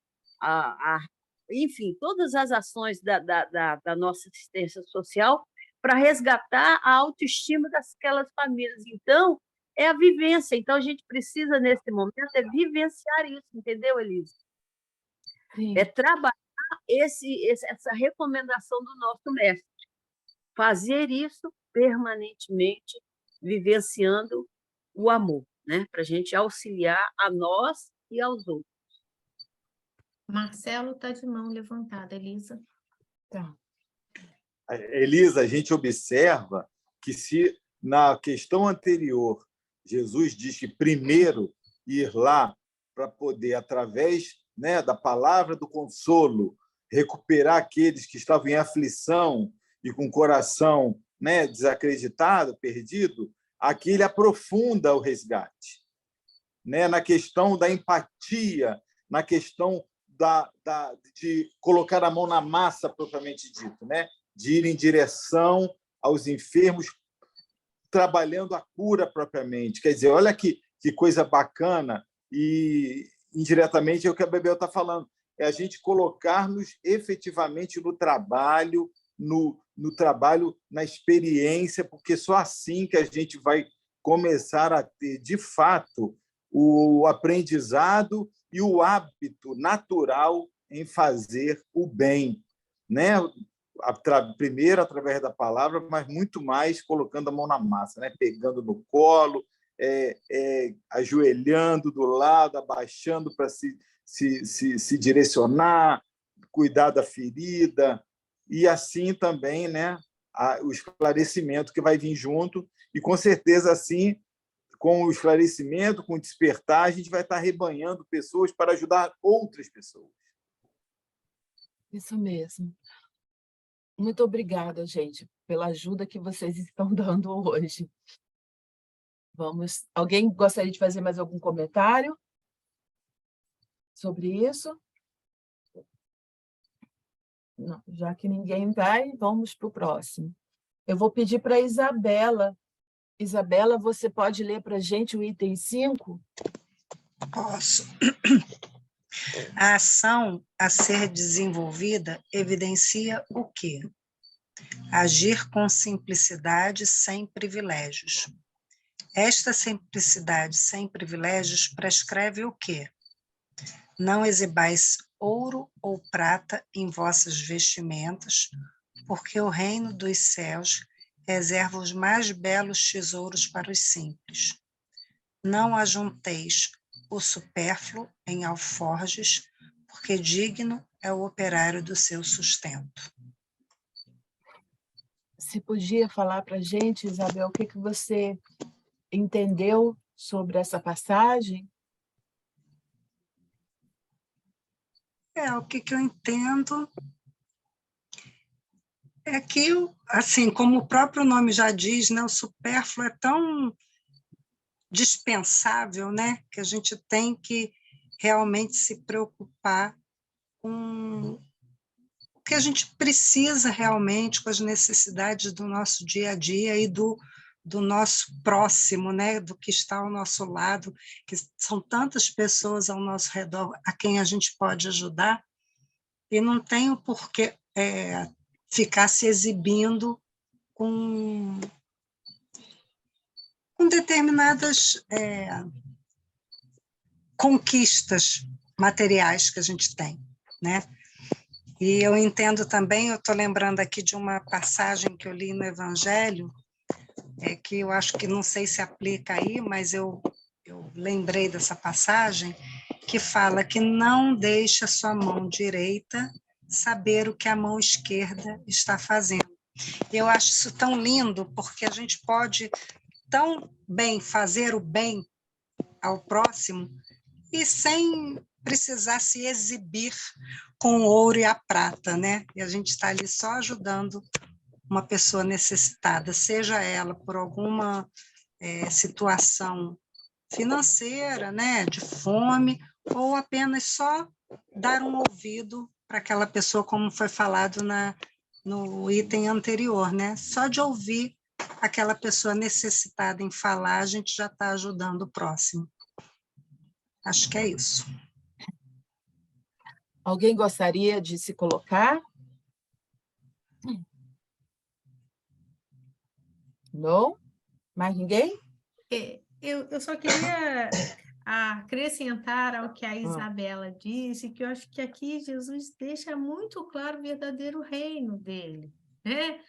Speaker 10: enfim, todas as ações da nossa assistência social para resgatar a autoestima daquelas famílias. Então, é a vivência. Então, a gente precisa, nesse momento, vivenciar isso, entendeu, Elisa?
Speaker 4: Sim.
Speaker 10: É trabalhar essa recomendação do nosso mestre. Fazer isso permanentemente, vivenciando o amor, né? Para a gente auxiliar a nós e aos outros.
Speaker 1: Marcelo está de mão levantada, Elisa.
Speaker 4: Tá.
Speaker 9: Elisa, a gente observa que se na questão anterior Jesus diz que primeiro ir lá para poder, através, né, da palavra do consolo, recuperar aqueles que estavam em aflição e com o coração, né, desacreditado, perdido, aqui ele aprofunda o resgate, né, na questão da empatia, na questão de colocar a mão na massa, propriamente dito, né, de ir em direção aos enfermos, trabalhando a cura propriamente. Quer dizer, olha que coisa bacana, e indiretamente é o que a Bebel está falando, é a gente colocar-nos efetivamente no trabalho, no trabalho, na experiência, porque só assim que a gente vai começar a ter, de fato, o aprendizado e o hábito natural em fazer o bem, né? Primeiro através da palavra, mas muito mais colocando a mão na massa, né? Pegando no colo, ajoelhando do lado, abaixando para se direcionar, cuidar da ferida, e assim também, né, o esclarecimento que vai vir junto, e com certeza assim, com o esclarecimento, com o despertar, a gente vai estar rebanhando pessoas para ajudar outras pessoas.
Speaker 4: Isso mesmo. Muito obrigada, gente, pela ajuda que vocês estão dando hoje. Alguém gostaria de fazer mais algum comentário sobre isso? Não, já que ninguém vai, vamos para o próximo. Eu vou pedir para a Isabela. Isabela, você pode ler para a gente o item 5?
Speaker 2: Posso. A ação a ser desenvolvida evidencia o quê? Agir com simplicidade sem privilégios. Esta simplicidade sem privilégios prescreve o quê? Não exibais ouro ou prata em vossas vestimentas, porque o reino dos céus reserva os mais belos tesouros para os simples. Não ajunteis o supérfluo em alforjes, porque digno é o operário do seu sustento.
Speaker 4: Você podia falar para a gente, Isabel, o que você entendeu sobre essa passagem?
Speaker 2: O que eu entendo é que, assim, como o próprio nome já diz, né, o supérfluo é tão dispensável, né, que a gente tem que realmente se preocupar com o que a gente precisa realmente, com as necessidades do nosso dia a dia e do nosso próximo, né, do que está ao nosso lado, que são tantas pessoas ao nosso redor a quem a gente pode ajudar, e não tem o porquê ficar se exibindo com determinadas conquistas materiais que a gente tem, né? E eu entendo também, eu estou lembrando aqui de uma passagem que eu li no Evangelho, que eu acho que não sei se aplica aí, mas eu lembrei dessa passagem, que fala que não deixa a sua mão direita saber o que a mão esquerda está fazendo. Eu acho isso tão lindo, porque a gente pode tão bem fazer o bem ao próximo e sem precisar se exibir com o ouro e a prata, né? E a gente está ali só ajudando uma pessoa necessitada, seja ela por alguma situação financeira, né, de fome, ou apenas só dar um ouvido para aquela pessoa, como foi falado no item anterior, né? Só de ouvir aquela pessoa necessitada em falar, a gente já está ajudando o próximo. Acho que é isso.
Speaker 4: Alguém gostaria de se colocar? Não? Mais ninguém?
Speaker 1: Eu só queria acrescentar ao que a Isabela disse, que eu acho que aqui Jesus deixa muito claro o verdadeiro reino dele, né?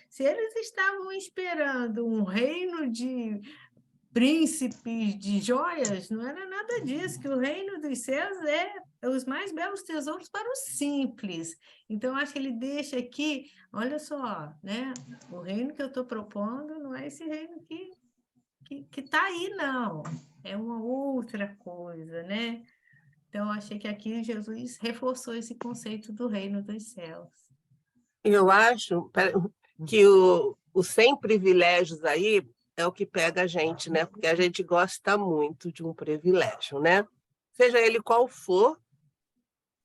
Speaker 1: Se eles estavam esperando um reino de príncipes de joias, não era nada disso, que o reino dos céus é os mais belos tesouros para os simples. Então, acho que ele deixa aqui, olha só, né? O reino que eu estou propondo não é esse reino que está aí, não. É uma outra coisa, né? Então, achei que aqui Jesus reforçou esse conceito do reino dos céus.
Speaker 3: Eu acho que o sem privilégios aí é o que pega a gente, né? Porque a gente gosta muito de um privilégio, né? Seja ele qual for,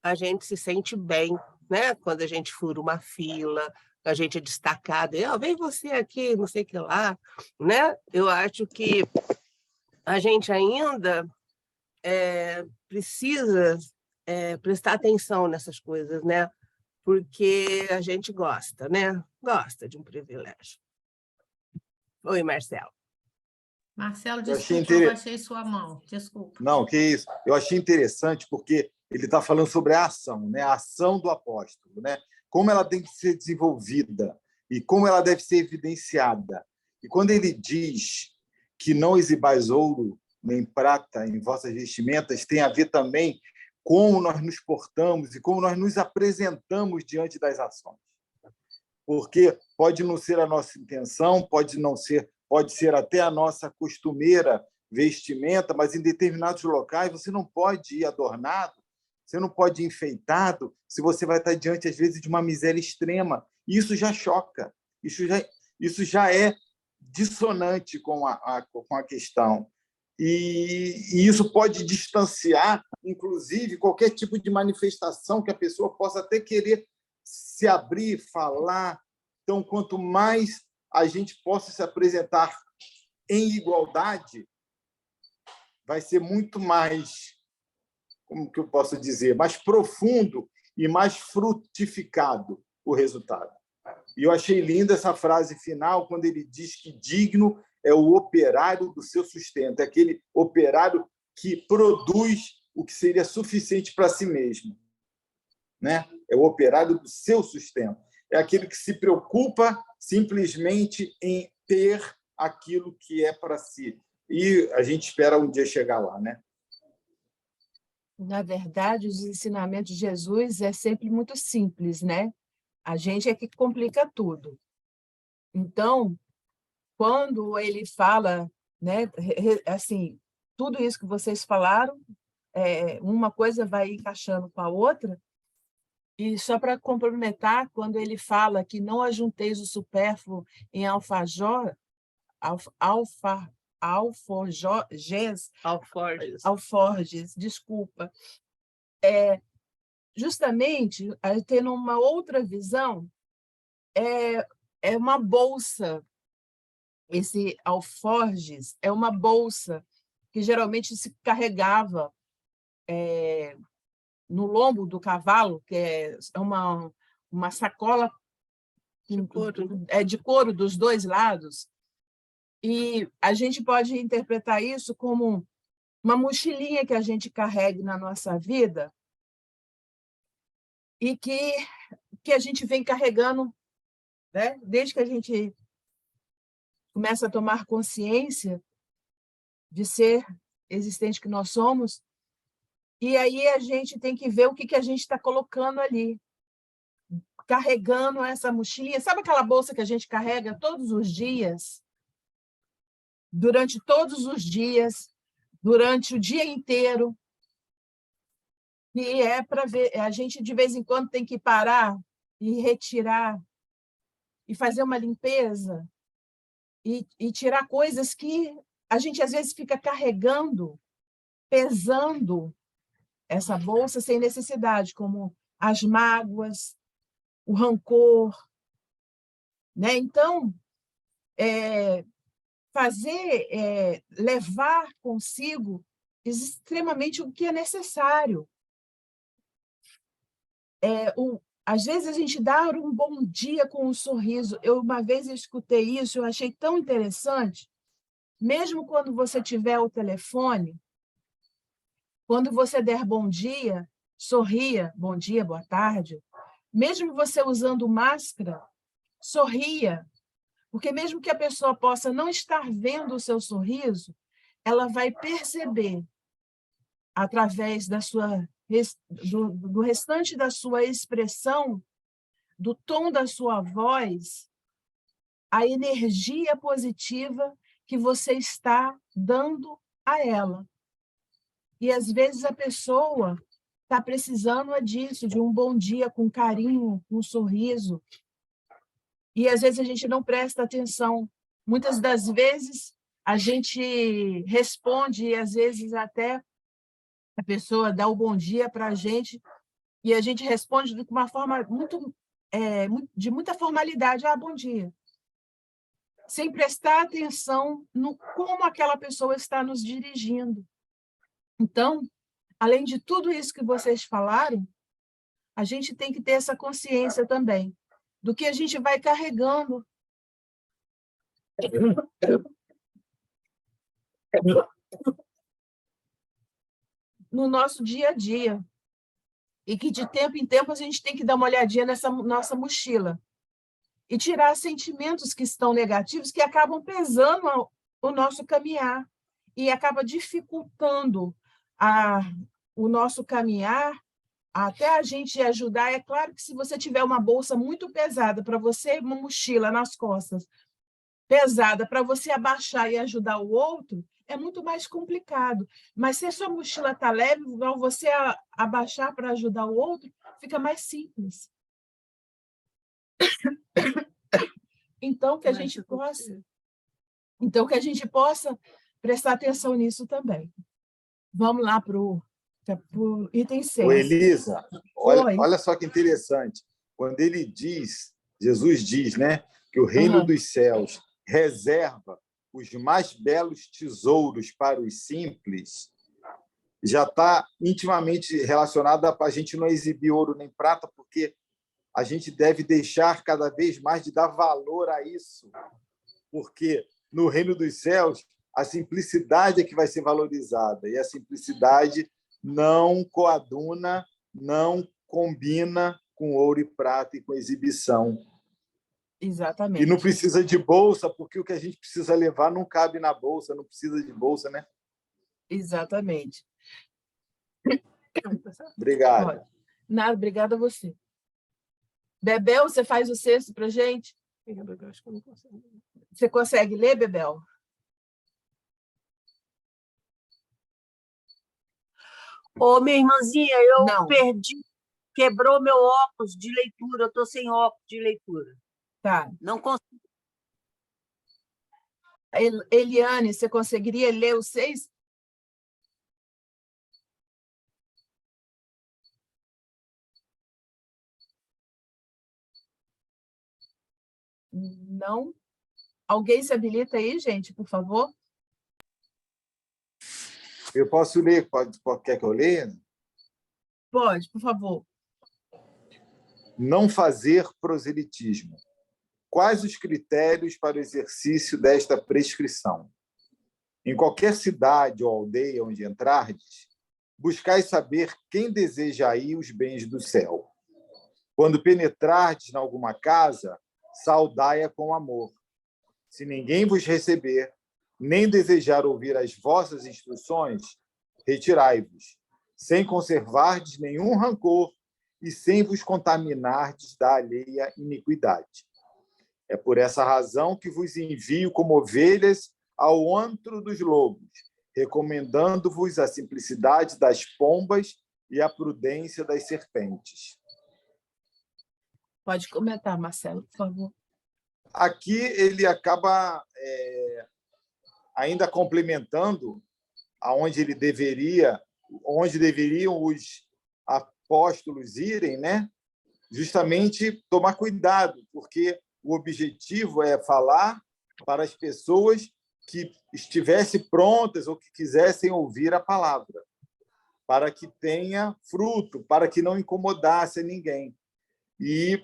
Speaker 3: a gente se sente bem, né? Quando a gente fura uma fila, a gente é destacado, vem você aqui, não sei o que lá, né? Eu acho que a gente ainda precisa prestar atenção nessas coisas, né? Porque a gente gosta, né? Gosta de um privilégio. Oi, Marcelo.
Speaker 1: Marcelo, desculpa, eu baixei sua mão, desculpa.
Speaker 9: Não, que isso. Eu achei interessante porque ele está falando sobre a ação, né? A ação do apóstolo, né? Como ela tem que ser desenvolvida e como ela deve ser evidenciada. E quando ele diz que não exibais ouro nem prata em vossas vestimentas tem a ver também como nós nos portamos e como nós nos apresentamos diante das ações. Porque pode não ser a nossa intenção, pode ser até a nossa costumeira vestimenta, mas em determinados locais você não pode ir adornado, você não pode ir enfeitado, se você vai estar diante, às vezes, de uma miséria extrema. E isso já choca, isso já é dissonante com a questão. E isso pode distanciar, inclusive, qualquer tipo de manifestação que a pessoa possa até querer se abrir, falar. Então, quanto mais a gente possa se apresentar em igualdade, vai ser muito mais, como que eu posso dizer, mais profundo e mais frutificado o resultado. E eu achei linda essa frase final, quando ele diz que digno é o operário do seu sustento, é aquele operário que produz o que seria suficiente para si mesmo, né? É o operário do seu sustento. É aquele que se preocupa simplesmente em ter aquilo que é para si. E a gente espera um dia chegar lá, né?
Speaker 4: Na verdade, os ensinamentos de Jesus é sempre muito simples, né? A gente é que complica tudo. Então, quando ele fala, né, assim, tudo isso que vocês falaram, uma coisa vai encaixando com a outra, e só para complementar, quando ele fala que não ajunteis o supérfluo em alforjes, desculpa. Justamente, tendo uma outra visão, é uma bolsa. Esse alforjes é uma bolsa que geralmente se carregava no lombo do cavalo, que é uma sacola de couro dos dois lados. E a gente pode interpretar isso como uma mochilinha que a gente carrega na nossa vida e que a gente vem carregando, né? Desde que a gente começa a tomar consciência de ser existente que nós somos, e aí a gente tem que ver o que a gente está colocando ali, carregando essa mochilinha. Sabe aquela bolsa que a gente carrega todos os dias? Durante todos os dias, durante o dia inteiro. E é para ver, a gente de vez em quando tem que parar e retirar, e fazer uma limpeza, e tirar coisas que a gente às vezes fica carregando, pesando essa bolsa sem necessidade, como as mágoas, o rancor, né? Então, levar consigo extremamente o que é necessário. Às vezes a gente dá um bom dia com um sorriso. Uma vez eu escutei isso, eu achei tão interessante. Mesmo quando você tiver o telefone, quando você der bom dia, sorria, bom dia, boa tarde. Mesmo você usando máscara, sorria, porque mesmo que a pessoa possa não estar vendo o seu sorriso, ela vai perceber, através do restante da sua expressão, do tom da sua voz, a energia positiva que você está dando a ela. E, às vezes, a pessoa está precisando disso, de um bom dia com carinho, com um sorriso. E, às vezes, a gente não presta atenção. Muitas das vezes, a gente responde, e, às vezes, até a pessoa dá o bom dia para a gente, e a gente responde de uma forma de muita formalidade. Bom dia. Sem prestar atenção no como aquela pessoa está nos dirigindo. Então, além de tudo isso que vocês falaram, a gente tem que ter essa consciência também do que a gente vai carregando. No nosso dia a dia. E que, de tempo em tempo, a gente tem que dar uma olhadinha nessa nossa mochila e tirar sentimentos que estão negativos, que acabam pesando o nosso caminhar e acaba dificultando o nosso caminhar até a gente ajudar. É claro que se você tiver uma bolsa muito pesada para você, uma mochila nas costas pesada para você abaixar e ajudar o outro, é muito mais complicado. Mas se a sua mochila está leve, ao você abaixar para ajudar o outro, fica mais simples. Então, que a gente possa prestar atenção nisso também. Vamos lá para o item 6.
Speaker 9: Ô, Elisa,
Speaker 4: Oi.
Speaker 9: olha só que interessante. Quando ele diz, Jesus diz, né, que o reino dos céus reserva os mais belos tesouros para os simples, já está intimamente relacionado a gente não exibir ouro nem prata, porque a gente deve deixar cada vez mais de dar valor a isso, porque no reino dos céus a simplicidade é que vai ser valorizada, e a simplicidade não coaduna, não combina com ouro e prata e com exibição.
Speaker 4: Exatamente.
Speaker 9: E não precisa de bolsa, porque o que a gente precisa levar não cabe na bolsa, não precisa de bolsa, né?
Speaker 4: Exatamente.
Speaker 9: Obrigado.
Speaker 4: Olha, nada, obrigada a você. Bebel, você faz o 6º para a gente? Você consegue ler, Bebel?
Speaker 10: Ô, minha irmãzinha, eu
Speaker 4: Não.
Speaker 10: perdi, quebrou meu óculos de leitura, eu estou sem óculos de leitura.
Speaker 4: Tá.
Speaker 10: Não consigo.
Speaker 4: Eliane, você conseguiria ler o 6? Não? Alguém se habilita aí, gente, por favor?
Speaker 9: Eu posso ler? Quer que eu leia?
Speaker 4: Pode, por favor.
Speaker 9: Não fazer proselitismo. Quais os critérios para o exercício desta prescrição? Em qualquer cidade ou aldeia onde entrardes, buscai saber quem deseja aí os bens do céu. Quando penetrardes em alguma casa, saudai-a com amor. Se ninguém vos receber, nem desejar ouvir as vossas instruções, retirai-vos, sem conservardes nenhum rancor e sem vos contaminardes da alheia iniquidade. É por essa razão que vos envio como ovelhas ao antro dos lobos, recomendando-vos a simplicidade das pombas e a prudência das serpentes.
Speaker 4: Pode comentar, Marcelo, por favor.
Speaker 9: Aqui ele acaba ainda complementando onde deveriam os apóstolos irem, né? Justamente tomar cuidado, porque o objetivo é falar para as pessoas que estivessem prontas ou que quisessem ouvir a palavra, para que tenha fruto, para que não incomodasse ninguém. E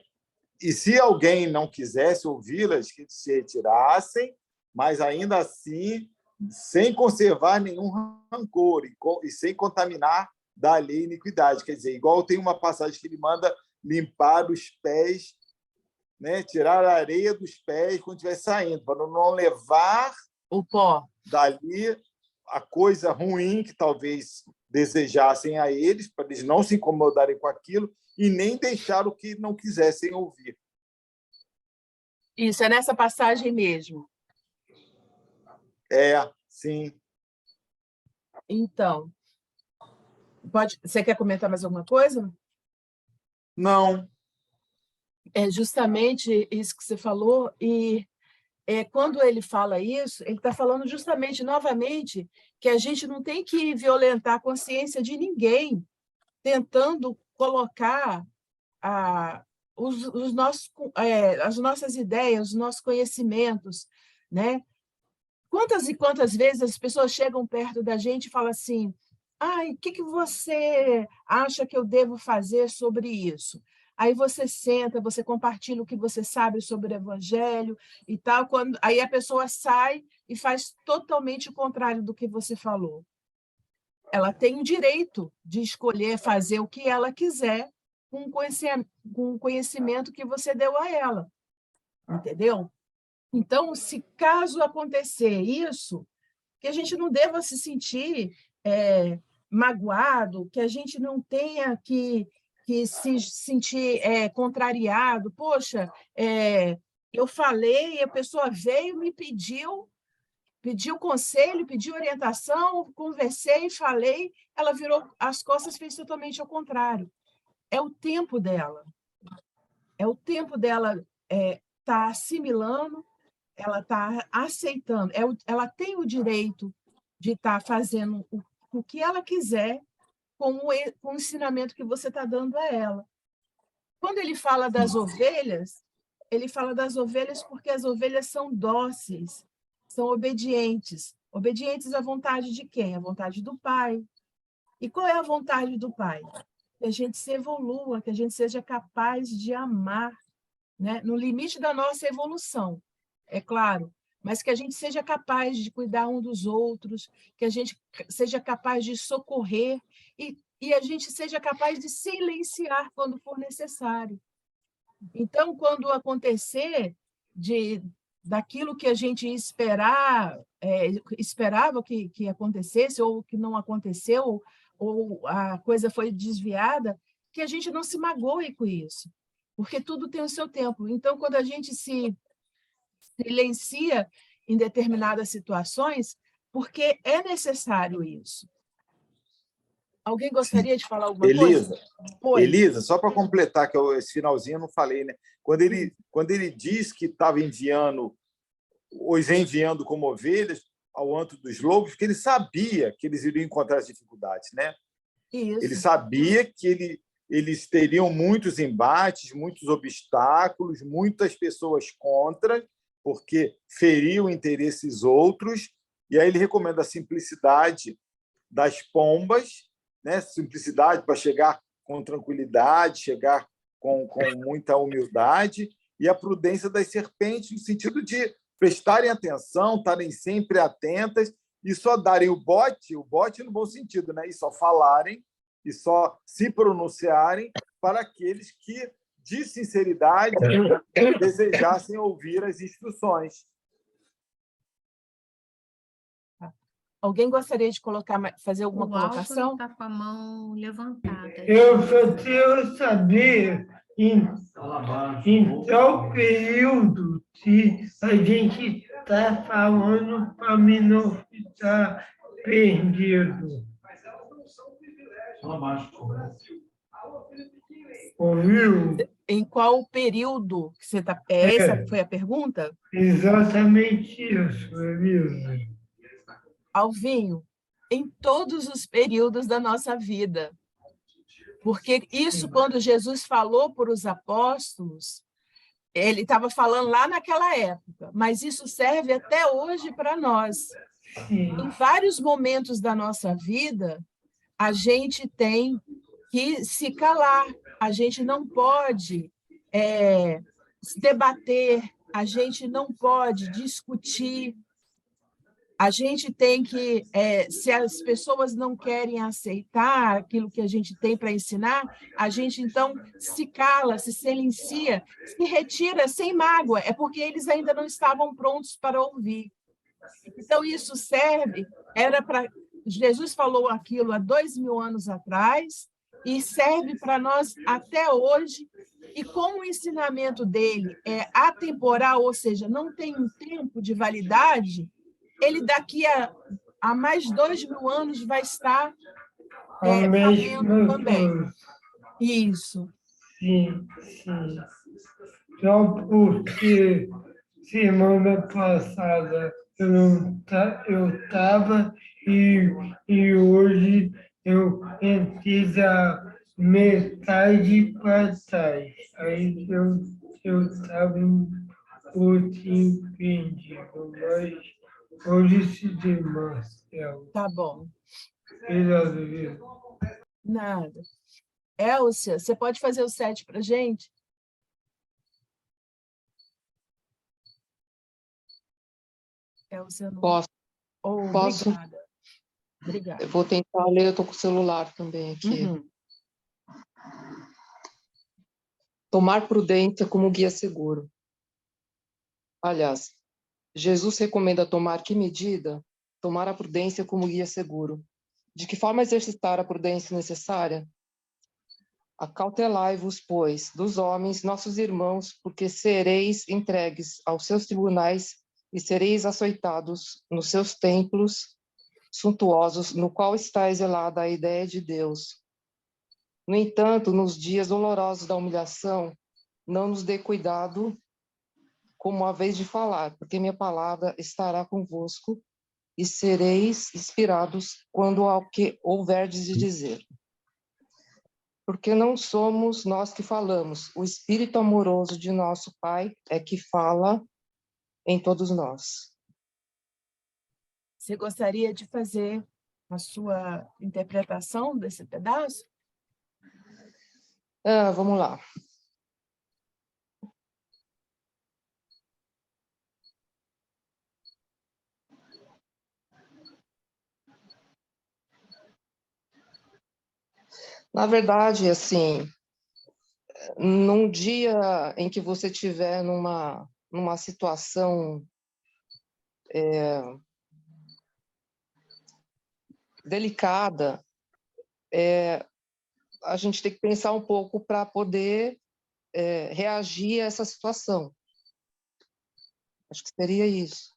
Speaker 9: se alguém não quisesse ouvi-las, que se retirassem, mas ainda assim, sem conservar nenhum rancor e sem contaminar da lei iniquidade. Quer dizer, igual tem uma passagem que ele manda limpar os pés, né? Tirar a areia dos pés quando estiver saindo, para não levar
Speaker 4: o pó
Speaker 9: dali a coisa ruim que talvez desejassem a eles, para eles não se incomodarem com aquilo e nem deixar o que não quisessem ouvir.
Speaker 4: Isso, é nessa passagem mesmo.
Speaker 9: Sim.
Speaker 4: Então, você quer comentar mais alguma coisa?
Speaker 9: Não.
Speaker 4: É justamente isso que você falou, e quando ele fala isso, ele está falando justamente, novamente, que a gente não tem que violentar a consciência de ninguém, tentando colocar as nossas ideias, os nossos conhecimentos, né? Quantas e quantas vezes as pessoas chegam perto da gente e falam assim: o que você acha que eu devo fazer sobre isso? Aí você senta, você compartilha o que você sabe sobre o Evangelho e tal. Aí a pessoa sai e faz totalmente o contrário do que você falou. Ela tem o direito de escolher fazer o que ela quiser com o conhecimento que você deu a ela. Entendeu? Então, se caso acontecer isso, que a gente não deva se sentir magoado, que a gente não tenha que se sentir contrariado. Poxa, eu falei, a pessoa veio, me pediu conselho, pediu orientação, conversei, falei, ela virou as costas, fez totalmente ao contrário. É o tempo dela. É o tempo dela tá assimilando, ela está aceitando, ela tem o direito de estar fazendo o que ela quiser com o ensinamento que você está dando a ela. Quando ele fala das ovelhas, ele fala das ovelhas porque as ovelhas são dóceis, são obedientes. Obedientes à vontade de quem? À vontade do Pai. E qual é a vontade do Pai? Que a gente se evolua, que a gente seja capaz de amar, né? No limite da nossa evolução, é claro, mas que a gente seja capaz de cuidar um dos outros, que a gente seja capaz de socorrer e a gente seja capaz de silenciar quando for necessário. Então, quando acontecer daquilo que a gente esperava que acontecesse, ou que não aconteceu, ou a coisa foi desviada, que a gente não se magoe com isso, porque tudo tem o seu tempo. Então, quando a gente se silencia em determinadas situações, porque é necessário isso. Alguém gostaria de falar alguma coisa?
Speaker 9: Elisa, só para completar, que esse finalzinho eu não falei, né? Quando ele diz que estava os enviando como ovelhas ao antro dos lobos, porque ele sabia que eles iriam encontrar as dificuldades, né?
Speaker 4: Isso.
Speaker 9: Ele sabia que eles teriam muitos embates, muitos obstáculos, muitas pessoas contra, porque feriam interesses outros, e aí ele recomenda a simplicidade das pombas, né? Simplicidade para chegar com tranquilidade, chegar com muita humildade, e a prudência das serpentes, no sentido de prestarem atenção, estarem sempre atentas e só darem o bote no bom sentido, né? E só falarem e só se pronunciarem para aqueles que, de sinceridade, desejassem ouvir as instruções.
Speaker 4: Alguém gostaria de fazer alguma colocação?
Speaker 1: Está com a mão levantada.
Speaker 11: Eu só quero saber, em qual período, se a gente está falando para mim não ficar perdido. Ouviu?
Speaker 4: Em qual período que você está... Essa foi a pergunta?
Speaker 11: Exatamente isso, Elisa.
Speaker 4: Alvinho, em todos os períodos da nossa vida. Porque isso, quando Jesus falou para os apóstolos, ele estava falando lá naquela época, mas isso serve até hoje para nós. Em vários momentos da nossa vida, a gente tem que se calar, a gente não pode se debater, a gente não pode discutir, a gente tem que, se as pessoas não querem aceitar aquilo que a gente tem para ensinar, a gente, então, se cala, se silencia, se retira sem mágoa, é porque eles ainda não estavam prontos para ouvir. Então, isso era para... Jesus falou aquilo há 2000 anos atrás e serve para nós até hoje, e como o ensinamento dele é atemporal, ou seja, não tem um tempo de validade, ele daqui a mais 2000 anos vai estar valendo também. Isso.
Speaker 11: Sim, sim. Só porque semana passada eu estava e hoje eu entrei da metade para trás. Aí eu estava um pouquinho perdido, mas hoje se deu, Marcelo.
Speaker 4: Tá bom.
Speaker 11: Obrigado.
Speaker 4: Nada. Elcia, você pode fazer o 7 para a gente? Elcia, não...
Speaker 12: Posso. Posso?
Speaker 4: Obrigada. Obrigada.
Speaker 12: Eu vou tentar ler, eu estou com o celular também aqui.
Speaker 4: Uhum.
Speaker 12: Tomar prudência como guia seguro. Aliás, Jesus recomenda tomar que medida? Tomar a prudência como guia seguro. De que forma exercitar a prudência necessária? Acautelai-vos, pois, dos homens, nossos irmãos, porque sereis entregues aos seus tribunais e sereis açoitados nos seus templos suntuosos, no qual está exalada a ideia de Deus. No entanto, nos dias dolorosos da humilhação, não nos dê cuidado como a vez de falar, porque minha palavra estará convosco e sereis inspirados quando ao que houverdes de dizer. Porque não somos nós que falamos, o Espírito amoroso de nosso Pai é que fala em todos nós.
Speaker 4: Você gostaria de fazer a sua interpretação desse pedaço?
Speaker 12: Vamos lá. Na verdade, assim, num dia em que você estiver numa situação delicada, a gente tem que pensar um pouco para poder reagir a essa situação. Acho que seria isso.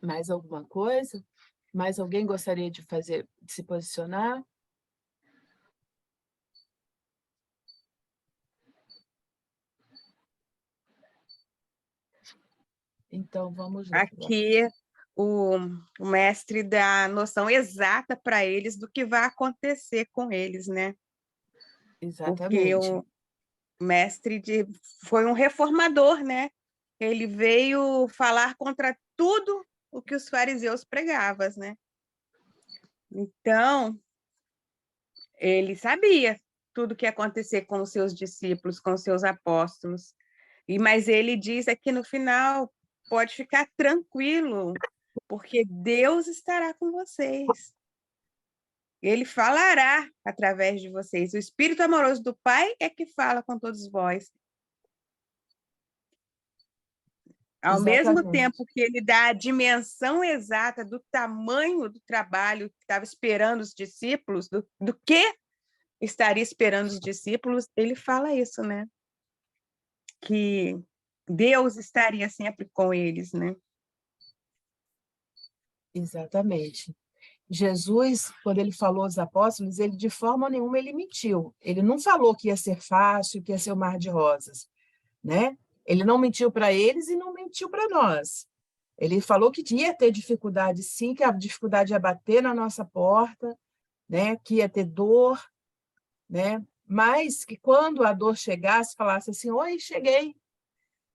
Speaker 4: Mais alguma coisa? Mais alguém gostaria de se posicionar? Então, vamos lá.
Speaker 8: Aqui, o mestre dá a noção exata para eles do que vai acontecer com eles, né? Porque
Speaker 4: Exatamente.
Speaker 8: o mestre foi um reformador, né? Ele veio falar contra tudo o que os fariseus pregavam, né? Então, ele sabia tudo o que ia acontecer com os seus discípulos, com os seus apóstolos. Mas ele diz aqui no final, pode ficar tranquilo, porque Deus estará com vocês. Ele falará através de vocês. O Espírito amoroso do Pai é que fala com todos vós. Ao mesmo tempo que ele dá a dimensão exata do tamanho do trabalho que estava esperando os discípulos, do que estaria esperando os discípulos, ele fala isso, né? Que Deus estaria sempre com eles, né?
Speaker 4: Exatamente. Jesus, quando ele falou aos apóstolos, ele de forma nenhuma ele mentiu. Ele não falou que ia ser fácil, que ia ser um mar de rosas, né? Ele não mentiu para eles e não mentiu para nós. Ele falou que ia ter dificuldade, sim, que a dificuldade ia bater na nossa porta, né? Que ia ter dor, né? Mas que quando a dor chegasse, falasse assim: oi, cheguei.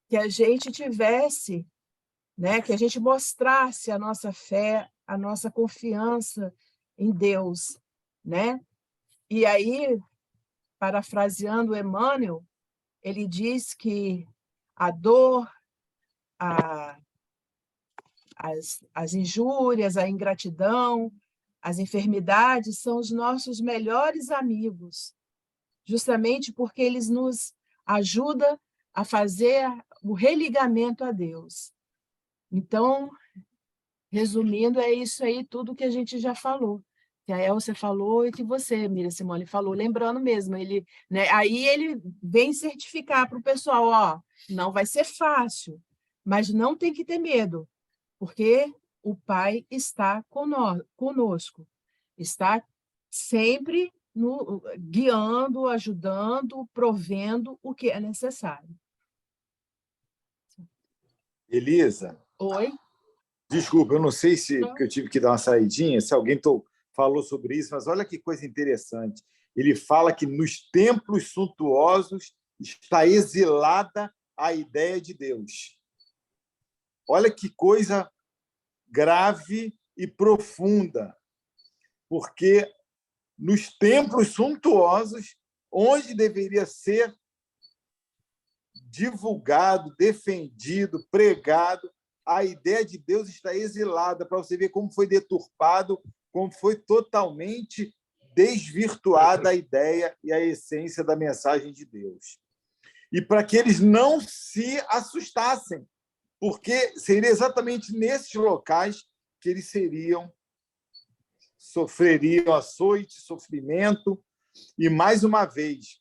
Speaker 4: Que a gente tivesse, né? Que a gente mostrasse a nossa fé, a nossa confiança em Deus, né? E aí, parafraseando Emmanuel, ele diz que a dor, as injúrias, a ingratidão, as enfermidades são os nossos melhores amigos, justamente porque eles nos ajudam a fazer o religamento a Deus. Então, resumindo, é isso aí, tudo que a gente já falou, que a Elcia falou e que você, Miriam Simone, falou, lembrando mesmo, ele, né, aí ele vem certificar para o pessoal, ó, não vai ser fácil, mas não tem que ter medo, porque o Pai está conosco, está sempre guiando, ajudando, provendo o que é necessário.
Speaker 9: Elisa?
Speaker 4: Oi?
Speaker 9: Desculpa, eu não sei se porque eu tive que dar uma saidinha, se alguém falou sobre isso, mas olha que coisa interessante. Ele fala que nos templos suntuosos está exilada a ideia de Deus. Olha que coisa grave e profunda, porque nos templos suntuosos, onde deveria ser divulgado, defendido, pregado, a ideia de Deus está exilada, para você ver como foi deturpado, como foi totalmente desvirtuada a ideia e a essência da mensagem de Deus. E para que eles não se assustassem, porque seria exatamente nesses locais que eles sofreriam açoite, sofrimento, e, mais uma vez,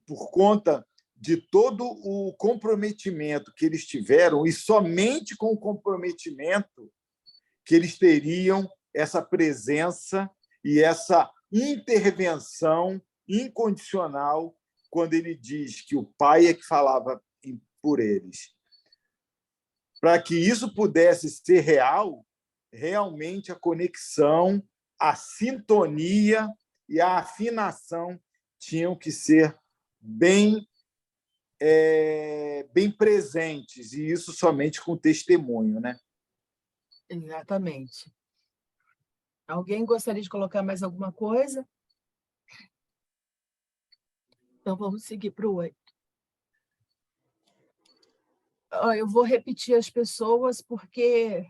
Speaker 9: por conta de todo o comprometimento que eles tiveram, e somente com o comprometimento que eles teriam essa presença e essa intervenção incondicional quando ele diz que o Pai é que falava por eles. Para que isso pudesse ser real, realmente a conexão, a sintonia e a afinação tinham que ser bem presentes, e isso somente com testemunho, né?
Speaker 4: Exatamente. Alguém gostaria de colocar mais alguma coisa? Então, vamos seguir para o 8. Eu vou repetir as pessoas, porque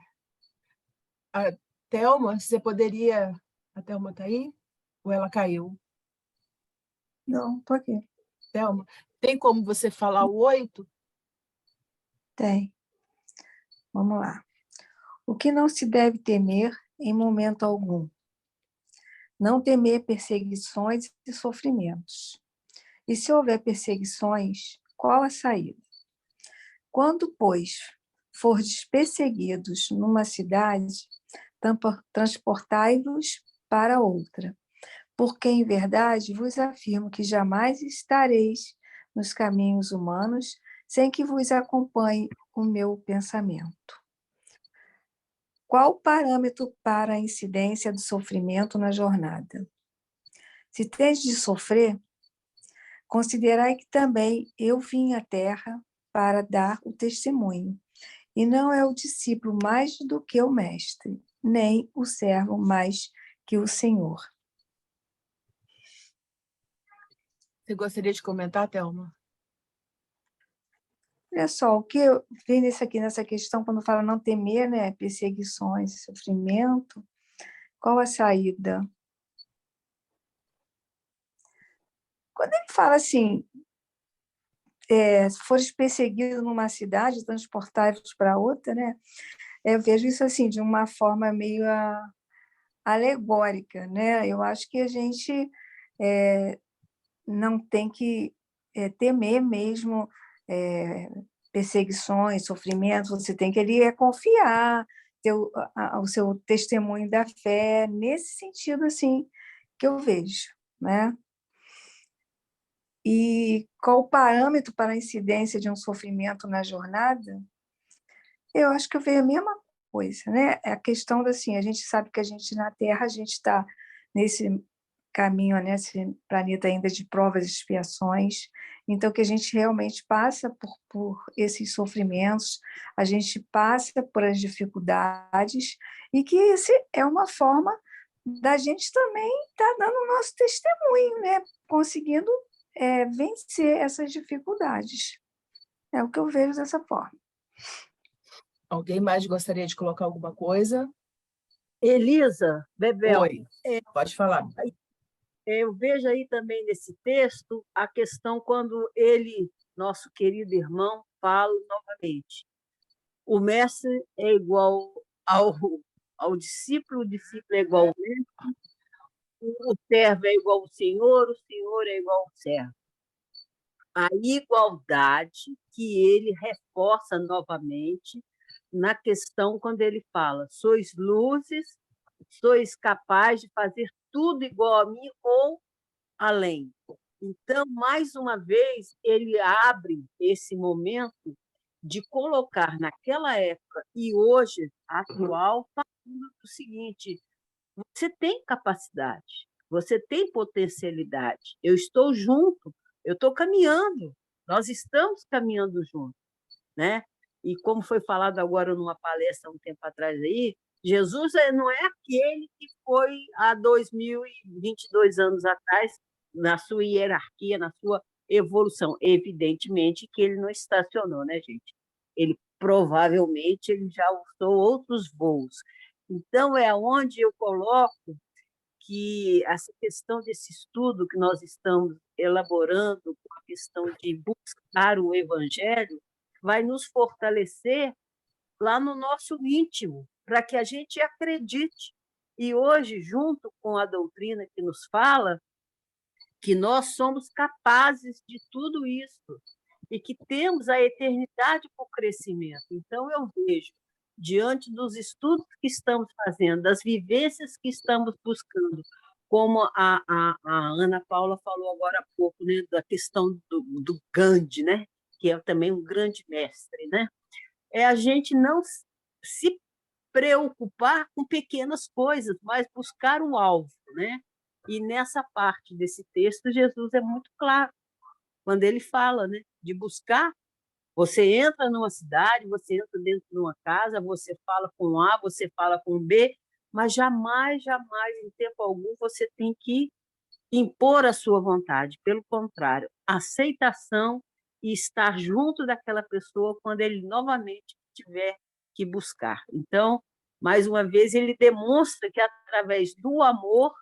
Speaker 4: a Thelma, você poderia... A Thelma está aí? Ou ela caiu?
Speaker 5: Não, estou aqui.
Speaker 4: Thelma, tem como você falar o 8?
Speaker 5: Tem. Vamos lá. O que não se deve temer em momento algum? Não temer perseguições e sofrimentos. E se houver perseguições, qual a saída? Quando, pois, fordes perseguidos numa cidade, transportai-vos para outra, porque em verdade vos afirmo que jamais estareis nos caminhos humanos sem que vos acompanhe o meu pensamento. Qual o parâmetro para a incidência do sofrimento na jornada? Se tendes de sofrer, considerai que também eu vim à terra para dar o testemunho, e não é o discípulo mais do que o mestre, nem o servo mais que o Senhor.
Speaker 4: Você gostaria de comentar, Thelma?
Speaker 5: Olha só, o que eu vi nessa questão, quando fala não temer, né, perseguições, sofrimento, qual a saída? Quando ele fala assim, se fores perseguido numa cidade, transportai-vos para outra, né? Eu vejo isso assim, de uma forma meio alegórica, né? Eu acho que a gente não tem que temer mesmo perseguições, sofrimentos, você tem que ali confiar, ter o seu testemunho da fé, nesse sentido assim que eu vejo, né? E qual o parâmetro para a incidência de um sofrimento na jornada? Eu acho que eu vejo a mesma coisa, né? É a questão da, assim, a gente sabe que a gente na Terra, a gente está nesse caminho, nesse planeta ainda de provas e expiações, então que a gente realmente passa por esses sofrimentos, a gente passa por as dificuldades, e que esse é uma forma da gente também estar dando o nosso testemunho, né? Conseguindo vencer essas dificuldades. É o que eu vejo dessa forma.
Speaker 4: Alguém mais gostaria de colocar alguma coisa?
Speaker 10: Elisa, Bebel,
Speaker 4: Oi, pode falar.
Speaker 10: eu vejo aí também nesse texto a questão quando ele, nosso querido irmão, fala novamente. O mestre é igual ao discípulo, o discípulo é igual ao mestre, o servo é igual ao senhor, o senhor é igual ao servo. A igualdade que ele reforça novamente na questão quando ele fala: sois luzes, sois capazes de fazer tudo igual a mim ou além. Então, mais uma vez, ele abre esse momento de colocar naquela época e hoje, atual, falando o seguinte: você tem capacidade, você tem potencialidade, eu estou junto, eu estou caminhando, nós estamos caminhando juntos, né? E como foi falado agora numa palestra um tempo atrás aí, Jesus não é aquele que foi há 2022 anos atrás, na sua hierarquia, na sua evolução. Evidentemente que ele não estacionou, né, gente? Ele provavelmente ele já usou outros voos. Então, é onde eu coloco que essa questão desse estudo que nós estamos elaborando, com a questão de buscar o Evangelho, vai nos fortalecer lá no nosso íntimo, para que a gente acredite. E hoje, junto com a doutrina que nos fala que nós somos capazes de tudo isso e que temos a eternidade por crescimento. Então, eu vejo, diante dos estudos que estamos fazendo, das vivências que estamos buscando, como a Ana Paula falou agora há pouco, né, da questão do Gandhi, né, que é também um grande mestre, né, é a gente não se preocupar com pequenas coisas, mas buscar um alvo, né? E nessa parte desse texto, Jesus é muito claro, quando ele fala, né, de buscar. Você entra numa cidade, você entra dentro de uma casa, você fala com A, você fala com B, mas jamais, jamais, em tempo algum, você tem que impor a sua vontade. Pelo contrário, aceitação e estar junto daquela pessoa quando ele novamente tiver que buscar. Então, mais uma vez, ele demonstra que, através do amor,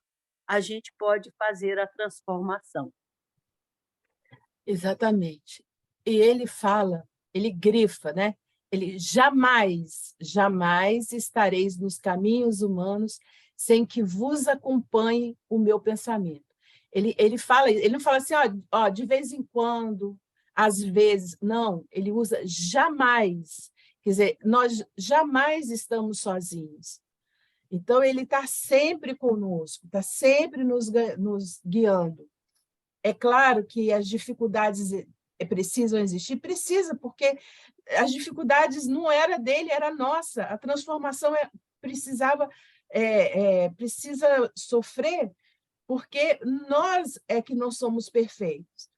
Speaker 10: a gente pode fazer a transformação.
Speaker 4: Exatamente. E ele fala, ele grifa, né? Ele jamais, jamais estareis nos caminhos humanos sem que vos acompanhe o meu pensamento. Ele fala, ele não fala assim, ó, de vez em quando, às vezes, não, ele usa jamais. Quer dizer, nós jamais estamos sozinhos. Então, ele está sempre conosco, está sempre nos guiando. É claro que as dificuldades precisam existir, precisa, porque as dificuldades não era dele, era nossa. A transformação precisa sofrer, porque nós é que não somos perfeitos.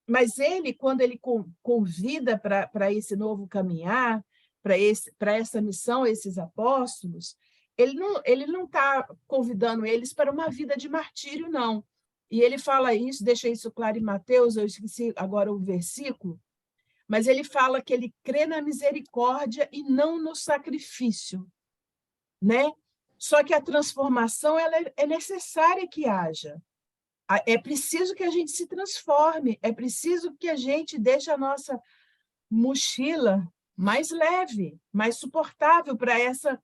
Speaker 4: Mas ele, quando ele convida para esse novo caminhar, para essa missão, esses apóstolos, ele não está convidando eles para uma vida de martírio, não. E ele fala isso, deixa isso claro em Mateus, eu esqueci agora o versículo, mas ele fala que ele crê na misericórdia e não no sacrifício, né? Só que a transformação ela é necessária que haja. É preciso que a gente se transforme, é preciso que a gente deixe a nossa mochila mais leve, mais suportável para essa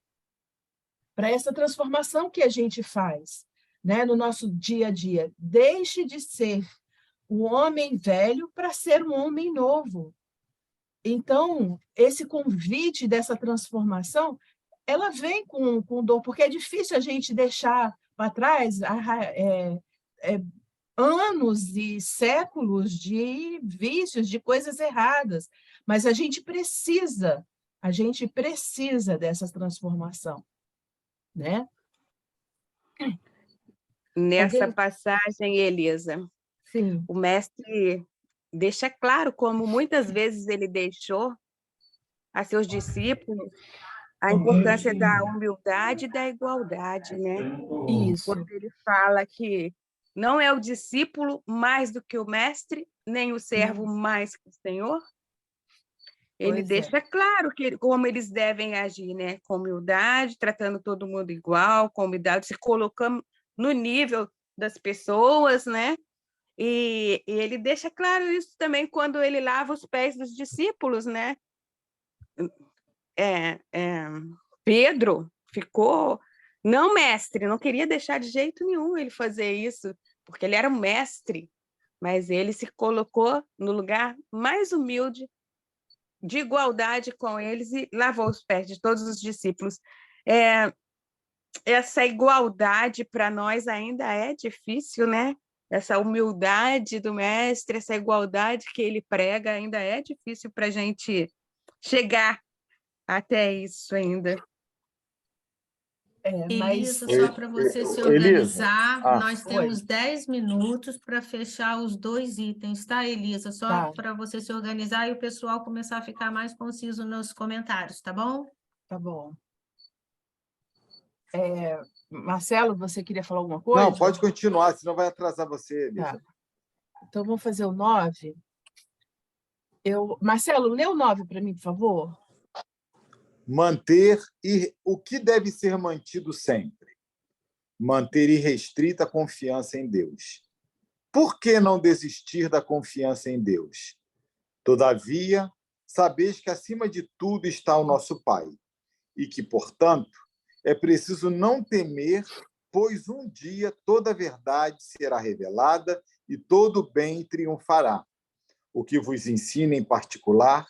Speaker 4: transformação que a gente faz, né, no nosso dia a dia. Deixe de ser um homem velho para ser um homem novo. Então, esse convite dessa transformação, ela vem com dor, porque é difícil a gente deixar para trás anos e séculos de vícios, de coisas erradas, mas a gente precisa dessa transformação, né?
Speaker 8: Nessa passagem, Elisa,
Speaker 4: Sim.
Speaker 8: o mestre deixa claro como muitas vezes ele deixou a seus discípulos a importância da humildade e da igualdade, né?
Speaker 4: Isso.
Speaker 8: Quando ele fala que não é o discípulo mais do que o mestre, nem o servo mais que o Senhor. Ele deixa claro como eles devem agir, né? Com humildade, tratando todo mundo igual, com humildade, se colocando no nível das pessoas, né? E ele deixa claro isso também quando ele lava os pés dos discípulos, né? Pedro ficou, não mestre, não queria deixar de jeito nenhum ele fazer isso, porque ele era um mestre, mas ele se colocou no lugar mais humilde, de igualdade com eles, e lavou os pés de todos os discípulos. Essa igualdade para nós ainda é difícil, né? Essa humildade do mestre, essa igualdade que ele prega, ainda é difícil para a gente chegar até isso ainda.
Speaker 1: Elisa, só para você se organizar, nós temos 10 minutos para fechar os 2 itens, tá, Elisa? Só para você se organizar e o pessoal começar a ficar mais conciso nos comentários, tá bom?
Speaker 4: Tá bom. Marcelo, você queria falar alguma coisa?
Speaker 9: Não, pode continuar, senão vai atrasar você, Elisa.
Speaker 4: Tá. Então, vamos fazer o 9. Marcelo, lê o 9 para mim, por favor.
Speaker 9: Manter o que deve ser mantido sempre? Manter irrestrita a confiança em Deus. Por que não desistir da confiança em Deus? Todavia, sabeis que acima de tudo está o nosso Pai, e que, portanto, é preciso não temer, pois um dia toda a verdade será revelada e todo o bem triunfará. O que vos ensino em particular,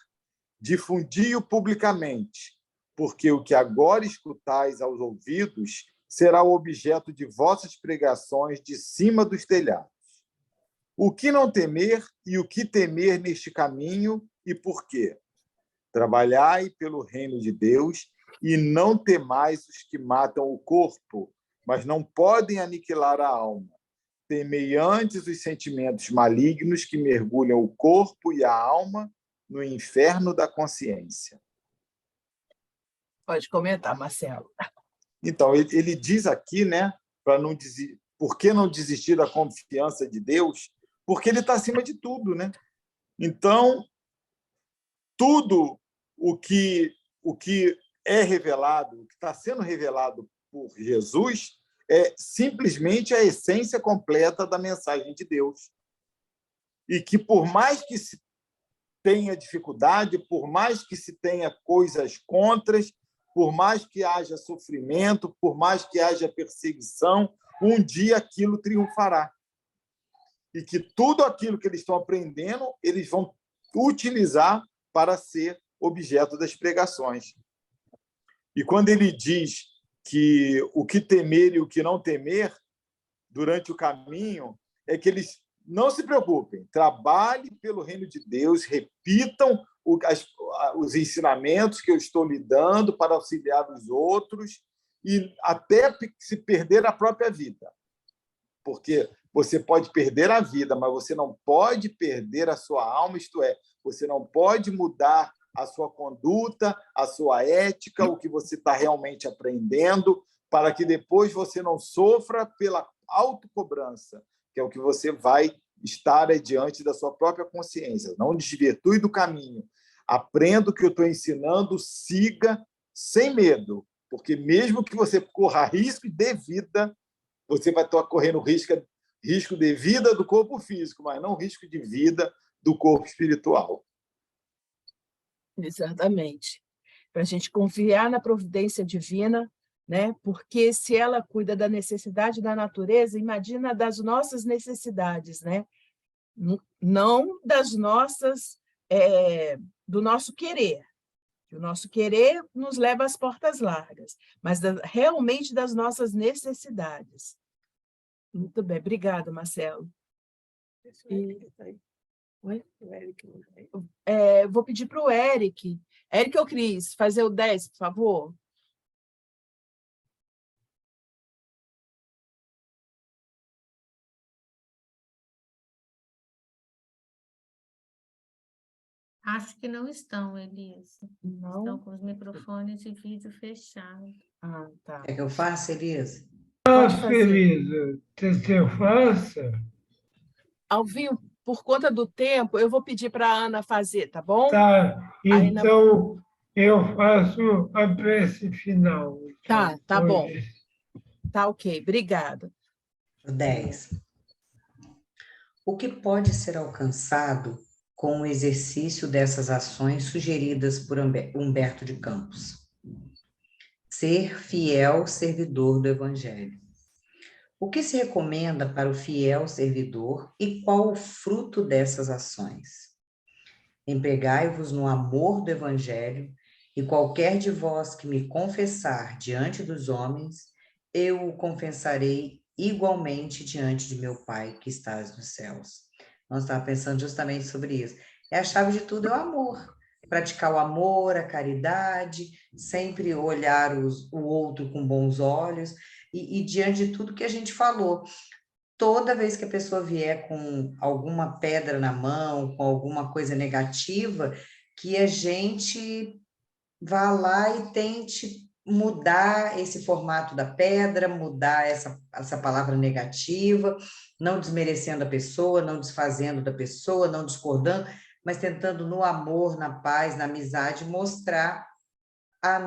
Speaker 9: difundi-o publicamente, porque o que agora escutais aos ouvidos será o objeto de vossas pregações de cima dos telhados. O que não temer e o que temer neste caminho e por quê? Trabalhai pelo reino de Deus e não temais os que matam o corpo, mas não podem aniquilar a alma. Temei antes os sentimentos malignos que mergulham o corpo e a alma no inferno da consciência.
Speaker 4: Pode comentar, Marcelo.
Speaker 9: Então, ele diz aqui, né, para não dizer, por que não desistir da confiança de Deus? Porque ele está acima de tudo, né? Então, tudo o que é revelado, o que está sendo revelado por Jesus, é simplesmente a essência completa da mensagem de Deus. E que, por mais que se tenha dificuldade, por mais que se tenha coisas contras, por mais que haja sofrimento, por mais que haja perseguição, um dia aquilo triunfará. E que tudo aquilo que eles estão aprendendo, eles vão utilizar para ser objeto das pregações. E quando ele diz que o que temer e o que não temer durante o caminho, é que eles não se preocupem, trabalhem pelo reino de Deus, repitam os ensinamentos que eu estou lhe dando para auxiliar os outros e até se perder a própria vida. Porque você pode perder a vida, mas você não pode perder a sua alma, isto é, você não pode mudar a sua conduta, a sua ética, o que você está realmente aprendendo, para que depois você não sofra pela autocobrança, que é o que você vai estar diante da sua própria consciência. Não desvirtue do caminho. Aprenda o que eu estou ensinando, siga sem medo, porque mesmo que você corra risco de vida, você vai estar correndo risco de vida do corpo físico, mas não risco de vida do corpo espiritual.
Speaker 4: Exatamente. Para a gente confiar na providência divina, né? Porque se ela cuida da necessidade da natureza, imagina das nossas necessidades, né? Não das nossas, do nosso querer. O nosso querer nos leva às portas largas, mas realmente das nossas necessidades. Muito bem, obrigada, Marcelo. Oi? Vou pedir para o Eric. Eric ou Cris, fazer o 10, por favor.
Speaker 1: Acho que não estão, Elisa.
Speaker 4: Não?
Speaker 1: Estão com os microfones e vídeo fechados.
Speaker 4: Ah, tá.
Speaker 7: É que eu faço, Elisa?
Speaker 4: Pode fazer.
Speaker 11: Elisa, que eu faça?
Speaker 4: Ao vivo, por conta do tempo, eu vou pedir para a Ana fazer, tá bom?
Speaker 11: Tá, então eu faço a prece final.
Speaker 4: Tá bom. Tá ok, obrigada.
Speaker 7: 10. O que pode ser alcançado com o exercício dessas ações sugeridas por Humberto de Campos? Ser fiel servidor do Evangelho. O que se recomenda para o fiel servidor e qual o fruto dessas ações? Empregai-vos no amor do Evangelho, e qualquer de vós que me confessar diante dos homens, eu o confessarei igualmente diante de meu Pai que estás nos céus. Nós estávamos pensando justamente sobre isso. A chave de tudo é o amor. Praticar o amor, a caridade, sempre olhar o outro com bons olhos, e diante de tudo que a gente falou, toda vez que a pessoa vier com alguma pedra na mão, com alguma coisa negativa, que a gente vá lá e tente mudar esse formato da pedra, mudar essa palavra negativa, não desmerecendo a pessoa, não desfazendo da pessoa, não discordando, mas tentando no amor, na paz, na amizade, mostrar a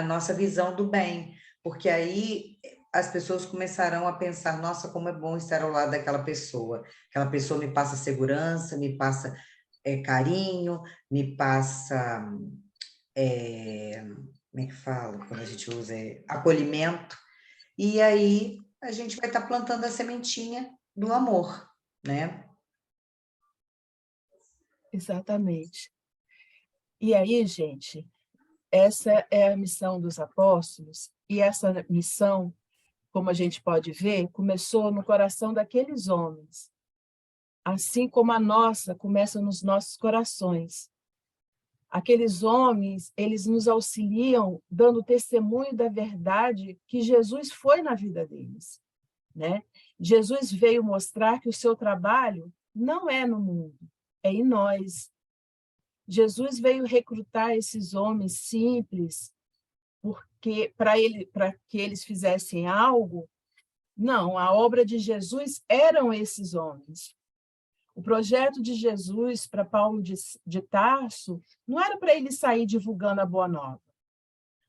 Speaker 7: nossa visão do bem, porque aí as pessoas começarão a pensar, nossa, como é bom estar ao lado daquela pessoa. Aquela pessoa me passa segurança, me passa carinho, me passa, como é que fala quando a gente usa acolhimento, e aí a gente vai estar plantando a sementinha do amor, né?
Speaker 4: Exatamente. E aí, gente, essa é a missão dos apóstolos, e essa missão, como a gente pode ver, começou no coração daqueles homens, assim como a nossa começa nos nossos corações. Aqueles homens, eles nos auxiliam dando testemunho da verdade que Jesus foi na vida deles, né? Jesus veio mostrar que o seu trabalho não é no mundo, é em nós. Jesus veio recrutar esses homens simples porque para que eles fizessem algo. Não, a obra de Jesus eram esses homens. O projeto de Jesus para Paulo de Tarso não era para ele sair divulgando a boa nova.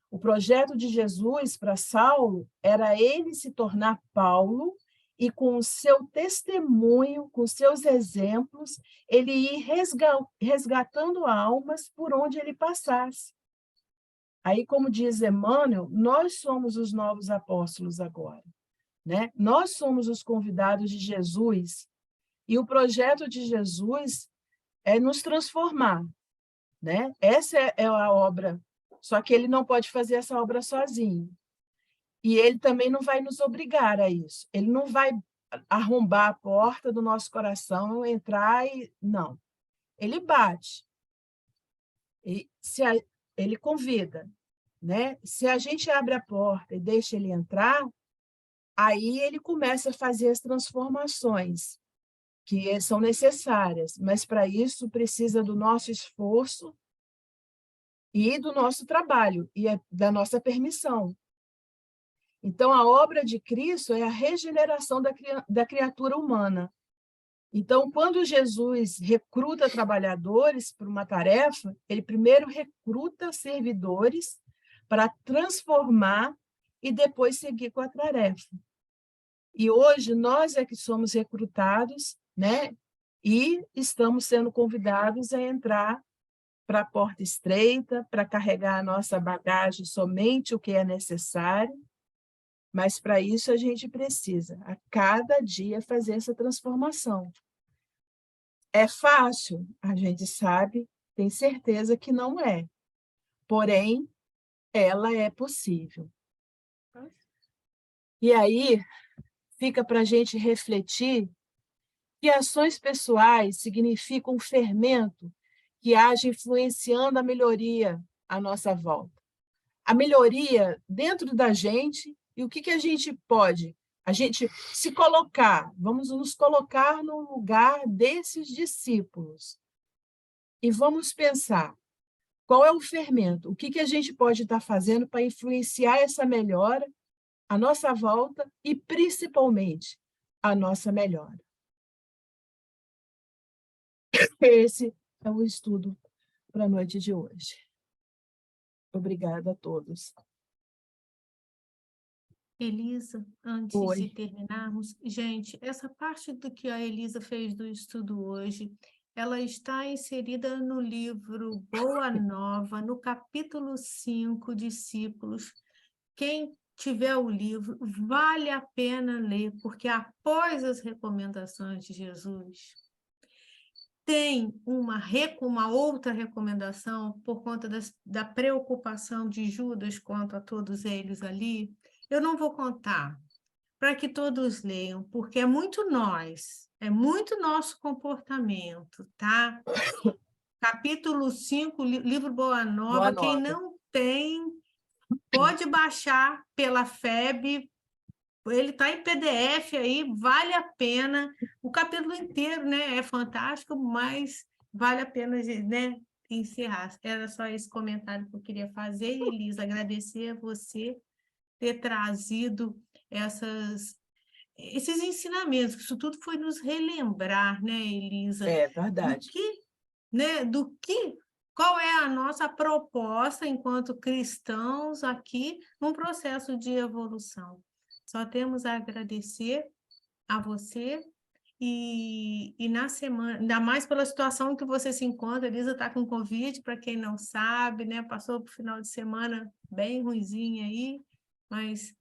Speaker 4: O projeto de Jesus para Saulo era ele se tornar Paulo e, com o seu testemunho, com seus exemplos, ele ir resgatando almas por onde ele passasse. Aí, como diz Emmanuel, nós somos os novos apóstolos agora, né? Nós somos os convidados de Jesus. E o projeto de Jesus é nos transformar, né? Essa é a obra, só que ele não pode fazer essa obra sozinho. E ele também não vai nos obrigar a isso. Ele não vai arrombar a porta do nosso coração, entrar e... Não. Ele bate. E ele convida, né? Se a gente abre a porta e deixa ele entrar, aí ele começa a fazer as transformações que são necessárias, mas para isso precisa do nosso esforço e do nosso trabalho, e da nossa permissão. Então, a obra de Cristo é a regeneração da criatura humana. Então, quando Jesus recruta trabalhadores para uma tarefa, ele primeiro recruta servidores para transformar e depois seguir com a tarefa. E hoje nós é que somos recrutados, né? E estamos sendo convidados a entrar para a porta estreita, para carregar a nossa bagagem somente o que é necessário, mas para isso a gente precisa, a cada dia, fazer essa transformação. É fácil? A gente sabe, tem certeza que não é. Porém, ela é possível. E aí, fica para a gente refletir que ações pessoais significam um fermento que age influenciando a melhoria à nossa volta. A melhoria dentro da gente, e o que a gente pode? A gente se colocar, vamos nos colocar no lugar desses discípulos. E vamos pensar, qual é o fermento? O que a gente pode estar fazendo para influenciar essa melhora, a nossa volta e, principalmente, a nossa melhora? Esse é o estudo para a noite de hoje. Obrigada a todos.
Speaker 1: Elisa, antes de terminarmos, gente, essa parte do que a Elisa fez do estudo hoje, ela está inserida no livro Boa Nova, no capítulo 5, Discípulos. Quem tiver o livro, vale a pena ler, porque após as recomendações de Jesus, tem uma outra recomendação por conta da preocupação de Judas quanto a todos eles ali. Eu não vou contar, para que todos leiam, porque é muito nosso comportamento, tá? Capítulo 5, livro Boa Nova. Quem não tem, pode baixar pela FEB, ele está em PDF aí, vale a pena. O capítulo inteiro, né, é fantástico, mas vale a pena, né, encerrar. Era só esse comentário que eu queria fazer, Elisa, agradecer a você ter trazido esses ensinamentos, que isso tudo foi nos relembrar, né, Elisa?
Speaker 4: É verdade.
Speaker 1: Qual é a nossa proposta enquanto cristãos aqui num processo de evolução. Só temos a agradecer a você E na semana, ainda mais pela situação que você se encontra, a Elisa está com Covid, para quem não sabe, né? Passou por final de semana bem ruinzinho aí, mas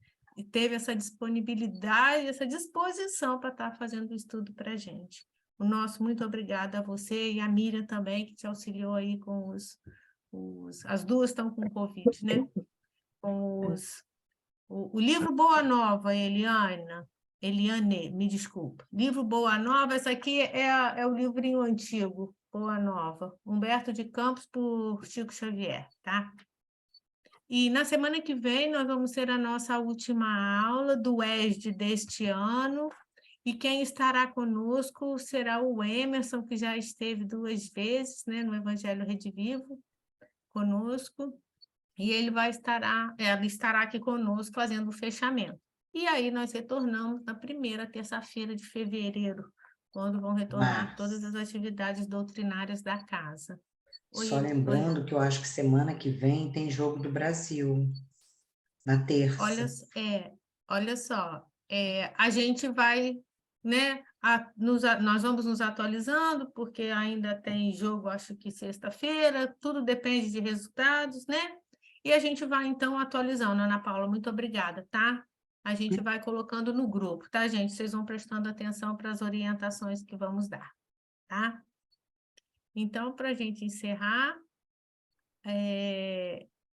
Speaker 1: teve essa disponibilidade, essa disposição para estar fazendo o estudo para a gente. O nosso muito obrigada a você e a Miriam também, que te auxiliou aí com as duas estão com Covid, né? Com o livro Boa Nova, Eliane, me desculpa. Livro Boa Nova, esse aqui é o livrinho antigo, Boa Nova. Humberto de Campos por Chico Xavier, tá? E na semana que vem nós vamos ter a nossa última aula do ESD deste ano. E quem estará conosco será o Emerson, que já esteve 2 vezes, né, no Evangelho Redivivo, conosco. E ele estará aqui conosco fazendo o fechamento. E aí nós retornamos na primeira terça-feira de fevereiro, quando vão retornar todas as atividades doutrinárias da casa.
Speaker 7: Só lembrando que eu acho que semana que vem tem Jogo do Brasil, na terça.
Speaker 1: Olha só, a gente vai, né, nós vamos nos atualizando, porque ainda tem jogo, acho que sexta-feira, tudo depende de resultados, né? E a gente vai, então, atualizando. Ana Paula, muito obrigada, tá? A gente vai colocando no grupo, tá, gente? Vocês vão prestando atenção para as orientações que vamos dar, tá? Então, para a gente encerrar,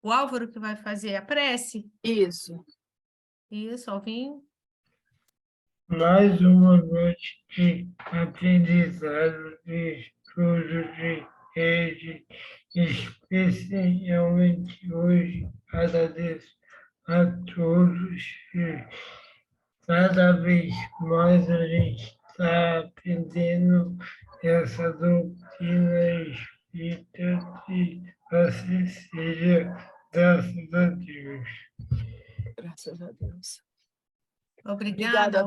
Speaker 1: o Álvaro que vai fazer a prece?
Speaker 4: Isso.
Speaker 1: Isso, Alvinho.
Speaker 11: Mais uma noite de aprendizado, de estudo, de rede, especialmente hoje. Agradeço a todos e cada vez mais a gente está aprendendo essa doutrina espírita e assim seja, graças a Deus.
Speaker 4: Graças a Deus.
Speaker 1: Obrigada.